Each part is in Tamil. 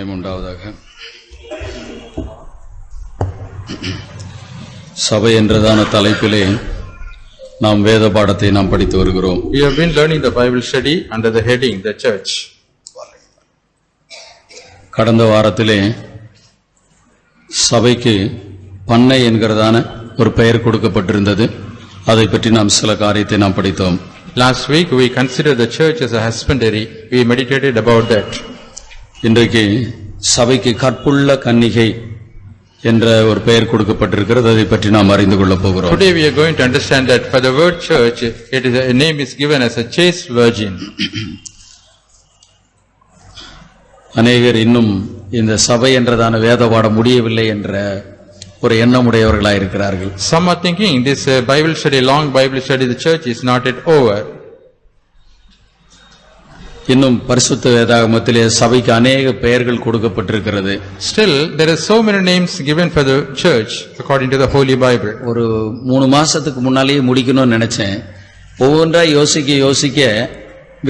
மகிமை உண்டாவதாக. சபை என்றதான தலைப்பிலே நாம் வேத பாடத்தை நாம் படித்து வருகிறோம். We have been learning the Bible study under the heading the church. கடந்த வாரத்திலே சபைக்கு பண்ணை என்கிறதான ஒரு பெயர் கொடுக்கப்பட்டிருந்தது. அதை பற்றி நாம் சில காரியத்தை நாம் படித்தோம். Last week we considered the church as a husbandry. We meditated about that. இன்றைக்கு சபைக்கு கற்புள்ள கன்னிகை என்ற ஒரு பெயர் கொடுக்கப்பட்டிருக்கிறது. அதை பற்றி நாம் அறிந்து கொள்ள போகிறோம். Today we are going to understand that for the word church, it is a name is given as a chaste virgin. அநேகர் இன்னும் இந்த சபை என்றதான வேத பாடம் முடியவில்லை என்ற ஒரு எண்ணமுடையவர்களாக இருக்கிறார்கள். Some are thinking this Bible study, long Bible study, the church is not yet over. இன்னும் பரிசுத்த வேதாகமத்திலே சபைக்கு அநேக பெயர்கள் கொடுக்கப்பட்டிருக்கிறது. Still there are so many names given for the church according to the Holy Bible. ஒரு 3 மாசத்துக்கு முன்னாலேயே முடிக்கணும்னு நினைச்சேன். ஒவ்வொன்றா யோசிக்க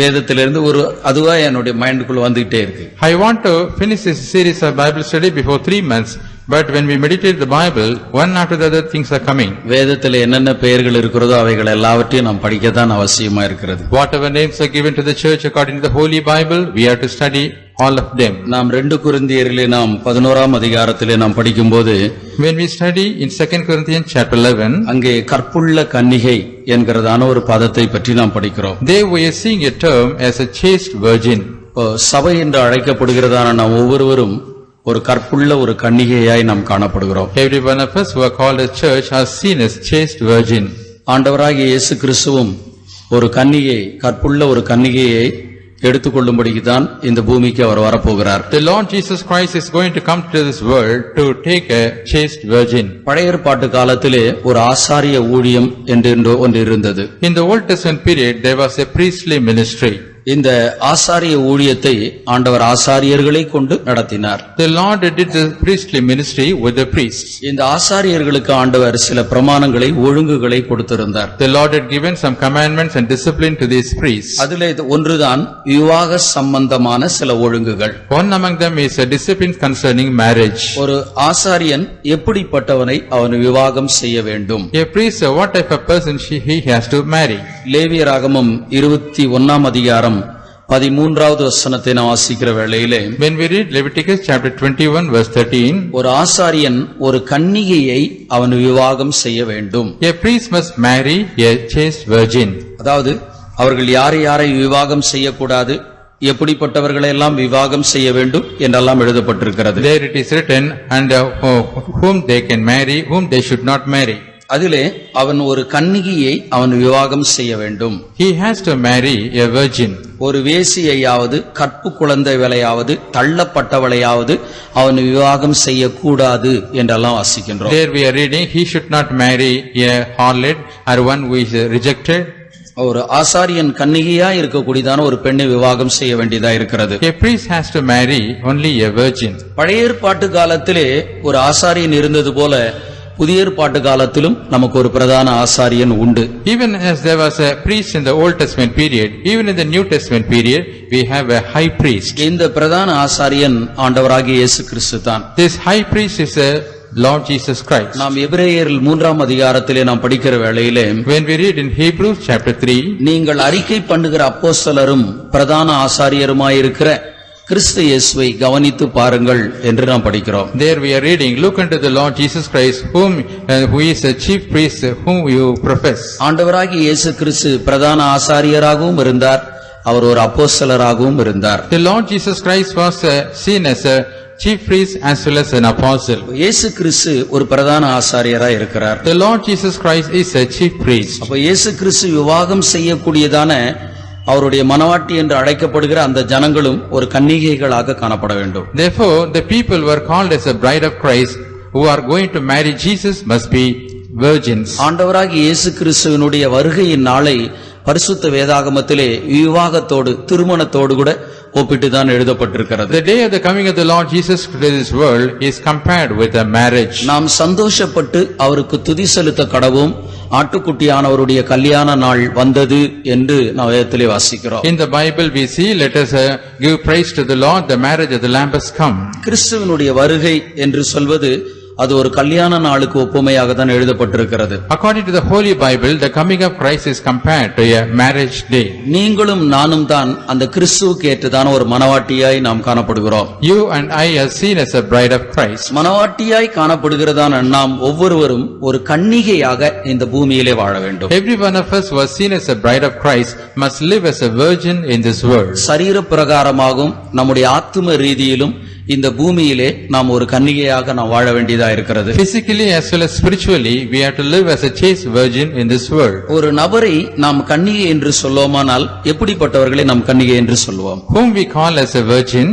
வேதத்திலிருந்து ஒரு அதுவா என்னுடைய மைண்டுக்குள்ள வந்துகிட்டே இருக்கு. I want to finish this series of Bible study before 3 months, but when we meditate the Bible, one after the other things are coming. வேதத்திலே என்னென்ன பெயர்கள் இருக்கிறதோ அவைகள் எல்லாவற்றையும் நாம் படிக்கத்தான் அவசியமா இருக்கிறது. Whatever names are given to the church according to the Holy Bible, we have to study all of them. நாம் 2 கொரிந்தியரிலே நாம் 11ஆம் அதிகாரத்திலே நாம் படிக்கும்போது, when we study in 2 Corinthians chapter 11, அங்கே கற்புள்ள கன்னிகை என்கிறதான ஒரு பதத்தை பற்றி நாம் படிக்கிறோம். there we are seeing a term as a chaste virgin. சபை என்று அழைக்கப்படுகிறதான நாம் ஒவ்வொருவரும் ஒரு கற்புள்ள ஒரு கன்னிகையாய் நாம் காணப்படுகிறோம். Every one of us who are called as church are seen as chaste virgin. ஆண்டவராகிய இயேசு கிறிஸ்துவும் ஒரு கன்னிகை, கற்புள்ள ஒரு கன்னிகையை எடுத்துக்கொள்ளும்படிக்கு தான் இந்த பூமிக்கு அவர் வரப்போகிறார். The Lord Jesus Christ is going to come to this world to take a chaste virgin. பழைய ஏற்பாட்டு காலத்திலே ஒரு ஆசாரிய ஊழியம் என்று ஒன்று இருந்தது. In the Old Testament period there was a priestly ministry. இந்த ஆசாரிய ஊழியத்தை ஆண்டவர் ஆசாரியர்களை கொண்டு நடத்தினார். The Lord did the priestly ministry with the priests. இந்த ஆசாரியர்களுக்கு ஆண்டவர் சில பிரமாணங்களை ஒழுங்குகளை கொடுத்திருந்தார். The Lord had given some commandments and discipline to these priests. அதிலே ஒன்றுதான் விவாக சம்பந்தமான சில ஒழுங்குகள். One among them is a discipline concerning marriage. ஒரு ஆசாரியன் எப்படிப்பட்டவனை அவன் விவாகம் செய்ய வேண்டும்? A priest, what type of person he has to marry? லேவியராகமம் 21ஆம் அதிகாரம் 13வது வசனத்தை நாம் வாசிக்கிற வேளையிலே, when we read Leviticus chapter 21 verse 13, ஒரு ஆசாரியன் ஒரு கன்னிகையை அவன் விவாகம் செய்ய வேண்டும். a priest must marry a chaste virgin. அதாவது அவர்கள் யாரை விவாகம் செய்யக்கூடாது, எப்படிப்பட்டவர்களை எல்லாம் விவாகம் செய்ய வேண்டும் என்றெல்லாம் எழுதப்பட்டிருக்கிறது. There it is written, and whom they can marry, whom they should not marry. அதிலே அவன் ஒரு கன்னிகையை அவன் விவாகம் செய்ய வேண்டும். He has to marry a virgin. ஒரு வேசியையாவது கற்பு குழந்தைகளையாவது தள்ளப்பட்டவளையாவது அவன் விவாகம் செய்யக்கூடாது என்றெல்லாம் வாசிக்கின்றோம். There we are reading, he should not marry a harlot or one who is rejected. ஒரு ஆசாரியன் கன்னிகையா இருக்கக்கூடியதான ஒரு பெண்ணை விவாகம் செய்ய வேண்டியதா இருக்கிறது. A priest has to marry only a virgin. பழைய ஏற்பாட்டு காலத்திலே ஒரு ஆசாரியன் இருந்தது போல புதிய ஏற்பாட்டு காலத்திலும் நமக்கு ஒரு பிரதான ஆசாரியன் உண்டு. Even as there was a priest in the Old Testament period, even in the New Testament period we have a high priest. இந்த பிரதான ஆசாரியன் ஆண்டவராகிய இயேசு கிறிஸ்து தான். This high priest is a Lord Jesus Christ. நாம் எபிரேயர் 3ஆம் அதிகாரத்திலே நாம் படிக்கிற வேளையிலே, when we read in Hebrews chapter 3, நீங்கள் அறிக்கை பண்ணுகிற அப்போஸ்தலரும் பிரதான ஆசாரியருமாயிருக்கிற கிறிஸ்து இயேசுவை கவனித்து பாருங்கள் என்று நாம் படிக்கிறோம். There we are reading, look unto the Lord Jesus Christ, who is a chief priest, whom you profess. ஆண்டவராகிய இயேசு கிறிஸ்து பிரதான ஆசாரியராகவும் இருந்தார், அவர் ஒரு அப்போஸ்தலராகவும் இருந்தார். The Lord Jesus Christ was seen as a chief priest as well as an apostle. இயேசு கிறிஸ்து ஒரு பிரதான ஆசாரியராய் இருக்கிறார். The Lord Jesus Christ is a chief priest. அப்ப இயேசு கிறிஸ்து விவாகம் செய்யக்கூடியதான அவருடைய மனவாட்டி என்று அழைக்கப்படுகிற அந்த ஜனங்களும் ஒரு கன்னிகைகளாக காணப்பட வேண்டும். Therefore the people were called as a bride of Christ who are going to marry Jesus must be virgins. ஆண்டவராகிய இயேசு கிறிஸ்துவினுடைய வருகையின் நாளை பரிசுத்த வேதாகமத்திலே விவாகத்தோடு திருமணத்தோடு கூட ஒப்பிட்டு தான் எழுதப்பட்டிருக்கிறது. The day of the coming of the Lord Jesus to this world is compared with a marriage. நாம் சந்தோஷப்பட்டு அவருக்கு துதி செலுத்த கடவும் ஆட்டுக்குட்டியானவருடைய கல்யாண நாள் வந்தது என்று நாம் வேதத்திலே வாசிக்கிறோம். In the Bible we see, let us give praise to the Lord, the marriage of the Lamb has come. கிறிஸ்துவினுடைய வருகை என்று சொல்வது அது ஒரு கல்யாண நாளுக்கு ஒப்புமையாக தான் எழுதப்பட்டிருக்கிறது. According to the Holy Bible, the coming of Christ is compared to a marriage day. நீங்களும் நானும் தான் அந்த கிறிஸ்துவுக்கு ஏற்றதான ஒரு மணவாட்டியாய் நாம் காணப்படுகிறோம். You and I are seen as a bride of Christ. மணவாட்டியாய் காணப்படுகிறதான நாம் ஒவ்வொருவரும் ஒரு கன்னிகையாக இந்த பூமியிலே வாழ வேண்டும். Every one of us who are seen as a bride of Christ must live as a virgin in this world. சரீர பிரகாரமாகவும் நம்முடைய ஆத்தும ரீதியிலும் இந்த பூமியிலே நாம் ஒரு கன்னிகையாக நாம் வாழ வேண்டியதா இருக்கிறது. Physically as well as spiritually, we have to live as a chaste virgin in this world. ஒரு நபரை நாம் கன்னிகை என்று சொல்லுவோமானால் எப்படிப்பட்டவர்களை நாம் கன்னிகை என்று சொல்லுவோம்? Whom we call as a virgin,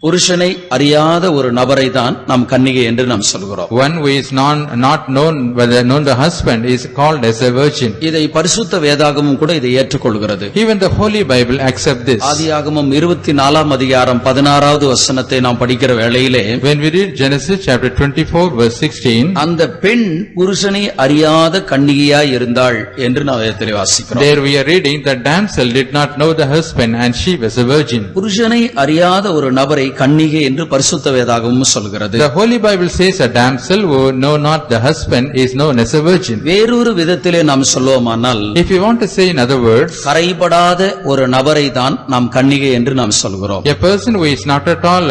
புருஷனை அறியாத ஒரு நபரை தான் நாம் கன்னிகை என்று நாம் சொல்கிறோம். one who is not known whether known the husband is called as a virgin. இதை பரிசுத்த வேதாகமும் கூட இதை ஏற்றுக்கொள்கிறது. Even the Holy Bible accepts this. ஆதியாகமம் 24 அதிகாரம் 16வது வசனத்தை நாம் படிக்கிற வேளையிலே, When we read Genesis chapter 24 verse 16, அந்த பெண் புருஷனை அறியாத கன்னிகையாய் இருந்தாள் என்று நாம் வேதத்திலே வாசிக்கிறோம். there we are reading that damsel did not know the husband and she was a virgin. புருஷனை அறியாத ஒரு நபரை கன்னிகை என்று பரிசுத்த வேதாகமும் சொல்கிறது. The Holy Bible says a damsel who know not the husband is known as a virgin. வேறொரு விதத்திலே நாம் சொல்லுவோமானால், If you want to say in other words, கரைபடாத ஒரு நபரை தான் நாம் கன்னிகை என்று நாம் சொல்கிறோம். a person who is not at all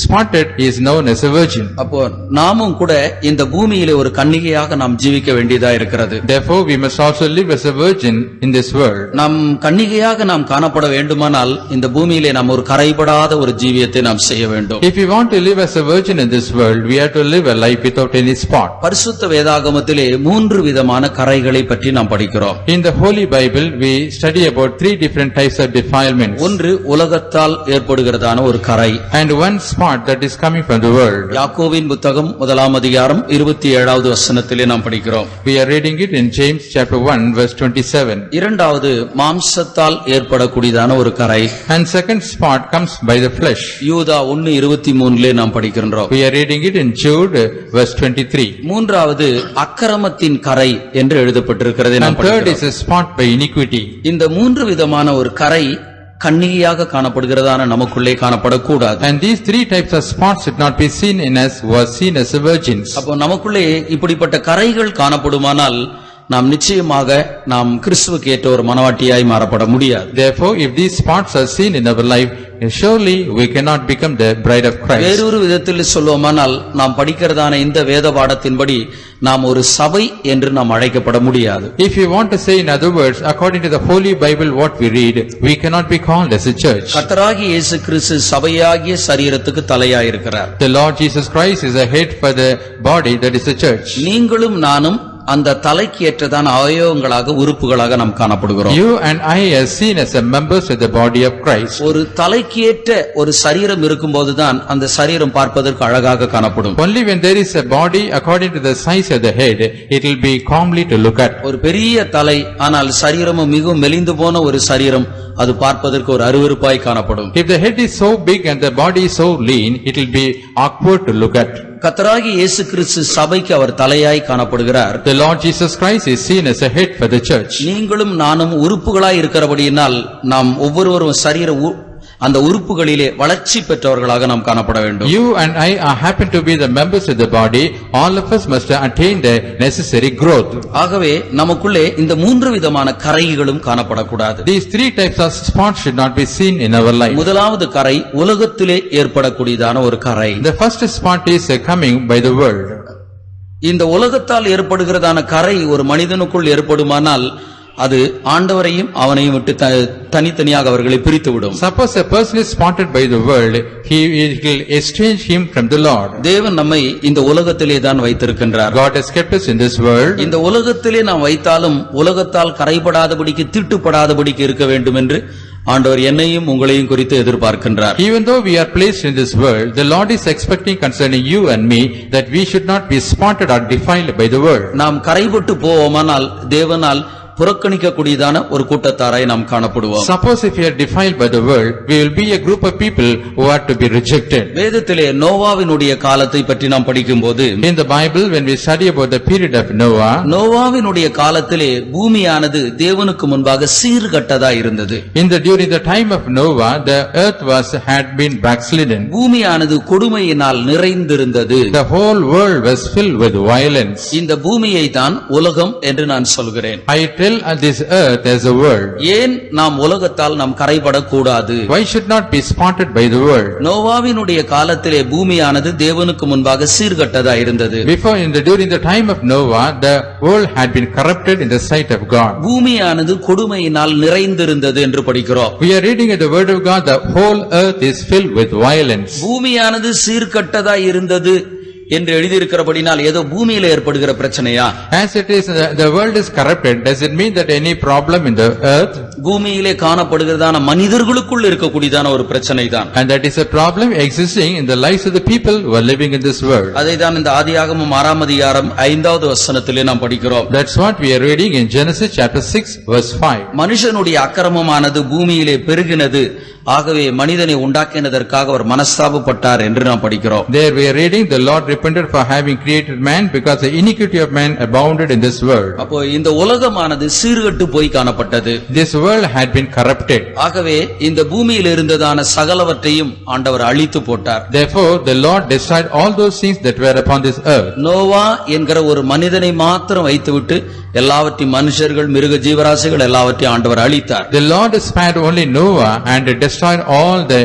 spotted is known as a virgin. அப்போ நாமும் கூட இந்த பூமியிலே ஒரு கன்னிகையாக நாம் ஜீவிக்க வேண்டியதா இருக்கிறது. Therefore we must also live as a virgin in this world. நாம் கன்னிகையாக நாம் காணப்பட வேண்டுமானால் இந்த பூமியிலே நாம் ஒரு கரைபடாத ஒரு ஜீவியத்தை நாம் செய்ய வேண்டும். If we want to live as a virgin in this world, we have to live a life without any spot. பரிசுத்த வேதாகமத்திலே 3 விதமான கரைகளை பற்றி நாம் படிக்கிறோம். In the Holy Bible, we study about 3 different types of defilements. ஒன்று உலகத்தால் ஏற்படுகிறதான ஒரு கரை. And one spot that is coming from the world. யாக்கோபின் புத்தகம் 1 அதிகாரம் 27வது வசனத்திலே நாம் படிக்கிறோம். We are reading it in James chapter 1 verse 27. இரண்டாவது மாம்சத்தால் ஏற்படக்கூடியதான ஒரு கரை. And second spot comes by the flesh. யூதா 1:23 நாம் படிக்கின்றோம். We are reading it in Jude verse 23. மூன்றாவது அக்கிரமத்தின் கரை என்று எழுதப்பட்டிருக்கிறது நாம் And third படிக்கிறோம். is a spot by iniquity. இந்த 3 விதமான ஒரு கரை கன்னிகையாக காணப்படுகிறதான நமக்குள்ளே காணப்படக்கூடாது. And these 3 types of spots should not be seen in us who are seen as virgins. அப்போ நமக்குள்ளே இப்படிப்பட்ட கரைகள் காணப்படுமானால் நாம் நிச்சயமாக நாம் கிறிஸ்துவுக்கு ஏற்ற ஒரு மணவாட்டியாய் மாறப்பட முடியாது. Therefore, if these spots are seen in our life, surely we cannot become the bride of Christ. வேறொரு விதத்தில் சொல்லுவோமானால் நாம் படிக்கிறதான இந்த வேத பாடத்தின்படி நாம் ஒரு சபை என்று நாம் அழைக்கப்பட முடியாது. If you want to say in other words, according to the Holy Bible what we read, we cannot be called as a church. கர்த்தராகிய இயேசு கிறிஸ்து சபையாகிய சரீரத்துக்கு தலையாயிருக்கிறார். The Lord Jesus Christ is a head for the body that is the church. நீங்களும் நானும் அந்த தலைக்கு ஏற்றதான அவயவங்களாக உறுப்புகளாக நாம் காணப்படுகிறோம். You and I are seen as a members of the body of Christ. ஒரு தலைக்கு ஏற்ற ஒரு சரீரம் இருக்கும்போதுதான் அந்த சரீரம் பார்ப்பதற்கு அழகாக காணப்படும். Only when there is a body according to the size of the head, it will be comely to look at. ஒரு பெரிய தலை ஆனால் சரீரமும் மிகவும் மெலிந்து போன ஒரு சரீரம் அது பார்ப்பதற்கு ஒரு அருவருப்பாய் காணப்படும். If the head is so big and the body is so lean, it will be awkward to look at. கர்த்தராகிய இயேசு கிறிஸ்து சபைக்கு அவர் தலையாய் காணப்படுகிறார். The Lord Jesus Christ is seen as a head for the church. நீங்களும் நானும் உறுப்புகளாய் இருக்கிறபடியினால் நாம் ஒவ்வொருவரும் சரீர அந்த உறுப்புகளிலே வளர்ச்சி பெற்றவர்களாக நாம் காணப்பட வேண்டும். You and I happen to be the members of the body. All of us must attain the necessary growth. ஆகவே நமக்குள்ளே இந்த 3 விதமான கரைகளும் காணப்படக்கூடாது. These 3 types of spots should not be seen in our life. முதலாவது கரை உலகத்திலே ஏற்படக்கூடியதான ஒரு கரை. The first spot is coming by the world. இந்த உலகத்தால் ஏற்படுகிறதான கரை ஒரு மனிதனுக்குள் ஏற்படுமானால் அது ஆண்டவரையும் அவனையும் விட்டு தனித்தனியாக அவர்களை பிரித்து விடும். Suppose a person is spotted by the world, he will estrange him from the Lord. தேவன் நம்மை இந்த உலகத்திலே தான் வைத்திருக்கின்றார். God has kept us in this world. இந்த உலகத்திலே நாம் வைத்தாலும் உலகத்தால் கரைபடாதபடிக்கு தீட்டுப்படாதபடிக்கு இருக்க வேண்டும் என்று ஆண்டவர் என்னையும் உங்களையும் குறித்து எதிர்பார்க்கின்றார். Even though we are placed in this world, the Lord is expecting concerning you and me that we should not be spotted or defiled by the world. நாம் கரைபட்டு போவோமானால் தேவனால் புறக்கணிக்கக்கூடியதான ஒரு கூட்டத்தாராய் நாம் காணப்படுவோம். Suppose if we are defiled by the world, we will be a group of people who are to be rejected. வேதத்திலே நோவாவினுடைய காலத்தை பற்றி நாம் படிக்கும்போது, In the Bible, when we study about the period of Noah, நோவாவினுடைய காலத்திலே பூமியானது தேவனுக்கு முன்பாக சீர்கட்டதா இருந்தது. during the time of Noah, the earth had been backslidden. பூமியானது கொடுமையினால் நிறைந்திருந்தது. The whole world was filled with violence. இந்த பூமியை தான் உலகம் என்று நான் சொல்கிறேன். I tell this earth as a world. ஏன் நாம் உலகத்தால் நாம் கரைபடக்கூடாது? Why should not be spotted by the world? நோவாவினுடைய காலத்திலே பூமியானது தேவனுக்கு முன்பாக சீர்கட்டதா இருந்தது. During the time of Noah, the world had been corrupted in the sight of God. பூமியானது கொடுமையினால் நிறைந்திருந்தது என்று படிக்கிறோம். We are reading in the word of God, the whole earth is filled with violence. பூமியானது சீர்கட்டதா இருந்தது என்று எழுதியிருக்கிறபடினால் ஏதோ பூமியில ஏற்படுகிற பிரச்சனையா? As it is, the world is corrupted. Does it mean that any problem in the earth? பூமியிலே காணப்படுகிறதான மனிதர்களுக்குள் இருக்கக்கூடியதான ஒரு பிரச்சனை தான். And that is a problem existing in the lives of the people who are living in this world. அதை தான் இந்த ஆதியாகமம் 6ஆம் அதிகாரம் 5வது வசனத்திலே நாம் படிக்கிறோம். That's what we are reading in Genesis chapter 6 verse 5. மனுஷனுடைய அக்கிரமமானது பூமியிலே பெருகினது, ஆகவே மனிதனை உண்டாக்கினதற்காக அவர் மனஸ்தாபப்பட்டார் என்று நாம் படிக்கிறோம். There we are reading, the Lord repented for having created man because the iniquity of man abounded in this world. அப்போ இந்த உலகமானது சீர்கெட்டு போய் காணப்பட்டது. This world had been corrupted. ஆகவே இந்த பூமியில் இருந்ததான சகலவற்றையும் ஆண்டவர் அழித்து போட்டார். Therefore the Lord destroyed all those things that were upon this earth. Noah என்கிற ஒரு மனிதனை மாத்திரம் வைத்துவிட்டு எல்லாவற்றையும் மனுஷர்கள், மிருக ஜீவராசிகள் எல்லாவற்றையும் ஆண்டவர் அழித்தார். The Lord spared only Noah and destroyed all the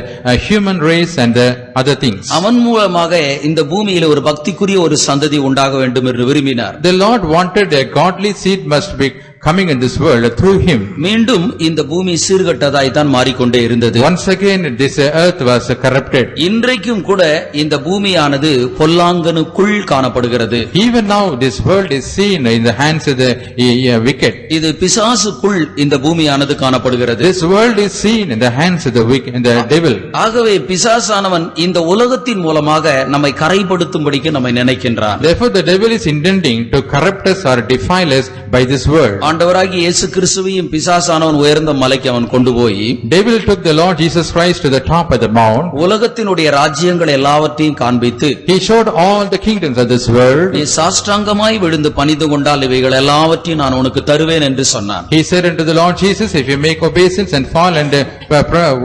human race and the other things. அவன் மூலமாக இந்த பூமியில ஒரு பக்திக்குரிய ஒரு சந்ததி உண்டாக வேண்டும் என்று விரும்பினார். The Lord wanted a godly seed must be coming in this world through him. மீண்டும் இந்த பூமி சீர்கட்டதாய் தான் மாறிக்கொண்டே இருந்தது. Once again this earth was corrupted. இன்றைக்கும் கூட இந்த பூமியானது பொல்லாங்கனுக்குள் காணப்படுகிறது. Even now this world is seen in the hands of the wicked. இது பிசாசுக்குள் இந்த பூமியானது காணப்படுகிறது. This world is seen in the hands of the wicked and the devil. ஆகவே பிசாசானவன் இந்த உலகத்தின் மூலமாக நம்மை கரைப்படுத்தும்படிக்கு நம்மை நினைக்கின்றான். Therefore the devil is intending to corrupt us or defile us by this world. ஆண்டவராகிய இயேசு கிறிஸ்துவையும் பிசாசானவன் உயர்ந்த மலைக்கு அவன் கொண்டு போய், Devil took the Lord Jesus Christ to the top of the mount. உலகத்தினுடைய ராஜ்யங்கள் எல்லாவற்றையும் காண்பித்து, He showed all the kingdoms of this world. நீ சாஷ்டாங்கமாய் விழுந்து பணிந்து கொண்டால் இவைகள் எல்லாவற்றையும் நான் உனக்கு தருவேன் என்று சொன்னான். He said unto the Lord Jesus, if you make obeisance and fall and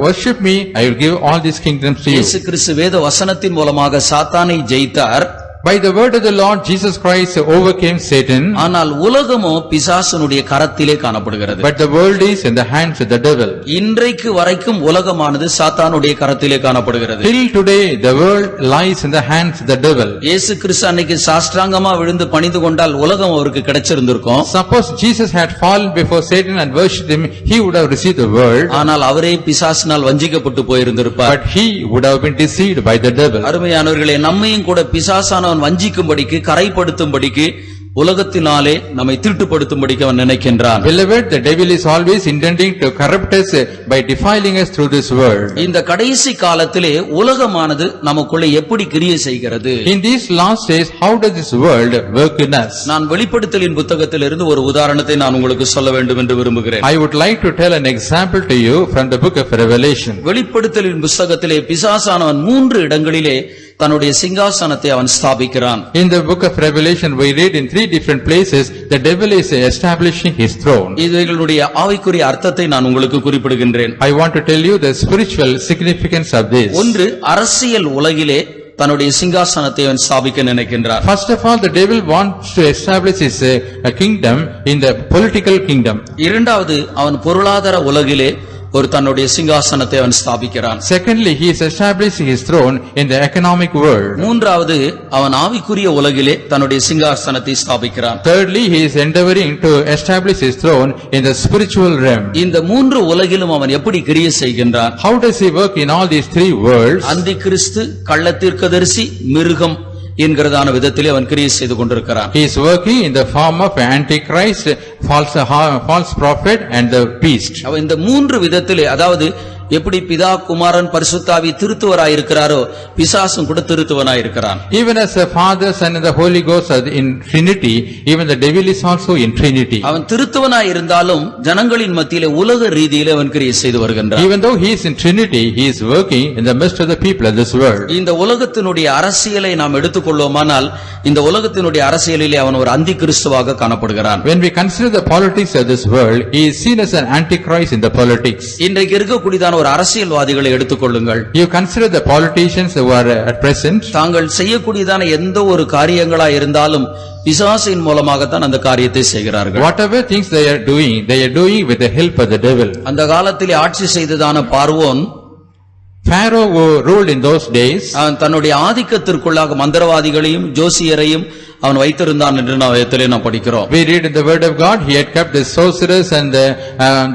worship me, I will give all these kingdoms to you. இயேசு கிறிஸ்து வேத வசனத்தின் மூலமாக சாத்தானை ஜெயித்தார். By the word of the Lord Jesus Christ overcame Satan. ஆனால் உலகமோ பிசாசனுடைய கரத்திலே காணப்படுகிறது. But the world is in the hands of the devil. இன்றைக்கு வரைக்கும் உலகமானது சாத்தானுடைய கரத்திலே காணப்படுகிறது. Till today the world lies in the hands of the devil. இயேசு கிறிஸ்து அன்னைக்கு சாஷ்டாங்கமா விழுந்து பணிந்து கொண்டால் உலகம் அவருக்கு கிடைச்சிருந்திருக்கும். Suppose Jesus had fallen before Satan and worshipped him, he would have received the world. ஆனால் அவரே பிசாசினால் வஞ்சிக்கப்பட்டு போயிருந்திருப்பார். But he would have been deceived by the devil. அருமையானவர்களே, நம்மையும் கூட பிசாசானவன் வஞ்சிக்கும்படிக்கு, கரைப்படுத்தும்படிக்கு, உலகத்தினாலே நம்மை தீட்டுப்படுத்தும்படிக்கு அவன் நினைக்கின்றான். Beloved, the devil is always intending to corrupt us by defiling us through this world. இந்த கடைசி காலத்திலே உலகமானது நமக்குள்ளே எப்படி கிரியை செய்கிறது? In these last days, how does this world work in us? நான் வெளிப்படுத்தலின் புத்தகத்திலிருந்து ஒரு உதாரணத்தை நான் உங்களுக்கு சொல்ல வேண்டும் என்று விரும்புகிறேன். I would like to tell an example to you from the book of Revelation. வெளிப்படுத்தலின் புத்தகத்திலே பிசாசானவன் 3 இடங்களிலே தன்னுடைய சிங்காசனத்தை அவன் ஸ்தாபிக்கிறான். In the book of Revelation we read in 3 different places the devil is establishing his throne. இவைகளுடைய ஆவிக்குரிய அர்த்தத்தை நான் உங்களுக்கு குறிப்பிடுகின்றேன். I want to tell you the spiritual significance of this. ஒன்று, அரசியல் உலகிலே தன்னுடைய சிங்காசனத்தை அவன் ஸ்தாபிக்க நினைக்கின்றார். First of all, the devil wants to establish his kingdom in the political kingdom. இரண்டாவது, அவன் பொருளாதார உலகிலே ஒரு தன்னுடைய சிங்காசனத்தை அவன் ஸ்தாபிக்கிறான். Secondly, he is establishing his throne in the economic world. மூன்றாவது, அவன் ஆவிக்குரிய உலகிலே தன்னுடைய சிங்காசனத்தை ஸ்தாபிக்கிறான். Thirdly, he is endeavoring to establish his throne in the spiritual realm. இந்த 3 உலகிலும் அவன் எப்படி கிரியை செய்கின்றான்? How does he work in all these 3 worlds? அந்தி கிறிஸ்து, கள்ளத்தீர்க்கதரிசி, மிருகம் என்கிறதான விதத்திலே அவன் கிரியை செய்து கொண்டிருக்கிறான். He is working in the form of Antichrist, false prophet and the beast. அவன் இந்த 3 விதத்திலே, அதாவது எப்படி பிதா குமாரன் பரிசுத்தாவி திருத்துவராயிருக்கிறாரோ பிசாசும் கூட திருத்துவனாயிருக்கிறான். Even as the Father, Son and the Holy Ghost are in Trinity, even the devil is also in Trinity. அவன் திருத்துவனாயிருந்தாலும் ஜனங்களின் மத்தியிலே உலக ரீதியிலே அவன் கிரியை செய்து வருகின்றான். Even though he is in Trinity, he is working in the midst of the people of this world. இந்த உலகத்தினுடைய அரசியலை நாம் எடுத்துக்கொள்வோமானால் இந்த உலகத்தினுடைய அரசியலிலே அவன் ஒரு அந்தி கிறிஸ்துவாக காணப்படுகிறான். When we consider the politics of this world, he is seen as an antichrist in the politics. இன்றைக்கு இருக்கக்கூடியதான ஒரு அரசியல்வாதிகளை எடுத்துக்கொள்ளுங்கள். You consider the politicians who are at present. தாங்கள் செய்யக்கூடியதான எந்த ஒரு காரியங்களா இருந்தாலும் பிசாசின் மூலமாகத்தான் அந்த காரியத்தை செய்கிறார்கள். Whatever things they are doing with the help of the devil. அந்த காலத்திலே ஆட்சி செய்ததான பார்வோன், Pharaoh who ruled in those days, அவன் தன்னுடைய ஆதிக்கத்திற்குள்ளாக மந்திரவாதிகளையும் ஜோசியரையும் அவன் வைத்திருந்தான் என்று நாம் படிக்கிறோம். we read in the word of God, he had kept the sorcerers and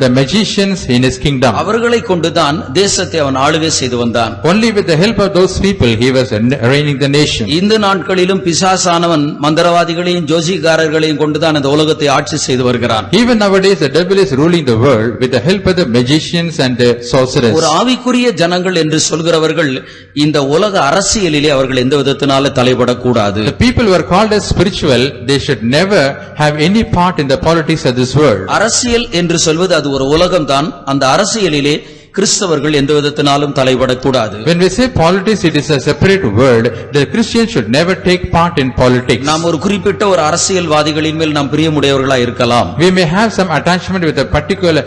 the magicians in his kingdom. அவர்களை கொண்டுதான் தேசத்தை அவன் ஆளுகை செய்து வந்தான். Only with the help of those people he was reigning the nation. இந்த நாட்களிலும் பிசாசானவன் மந்திரவாதிகளையும் ஜோசிகாரர்களையும் கொண்டுதான் இந்த உலகத்தை ஆட்சி செய்து வருகிறான். Even nowadays the devil is ruling the world with the help of the magicians and the sorcerers. ஒரு ஆவிக்குரிய ஜனங்கள் என்று சொல்கிறவர்கள் இந்த உலக அரசியலிலே அவர்கள் எந்த விதத்தினால தலையிடக்கூடாது. The people were called as spiritual, they should never have any part in the politics of this world. அரசியல் என்று சொல்வது அது ஒரு உலகம்தான். அந்த அரசியலிலே கிறிஸ்தவர்கள் எந்த விதத்தினாலும் தலையிடக்கூடாது. When we say politics, it is a separate word. The Christians should never take part in politics. நாம் ஒரு குறிப்பிட்ட ஒரு அரசியல்வாதிகளின் மேல் நாம் பிரியமுடையவர்களாக இருக்கலாம். We may have some attachment with a particular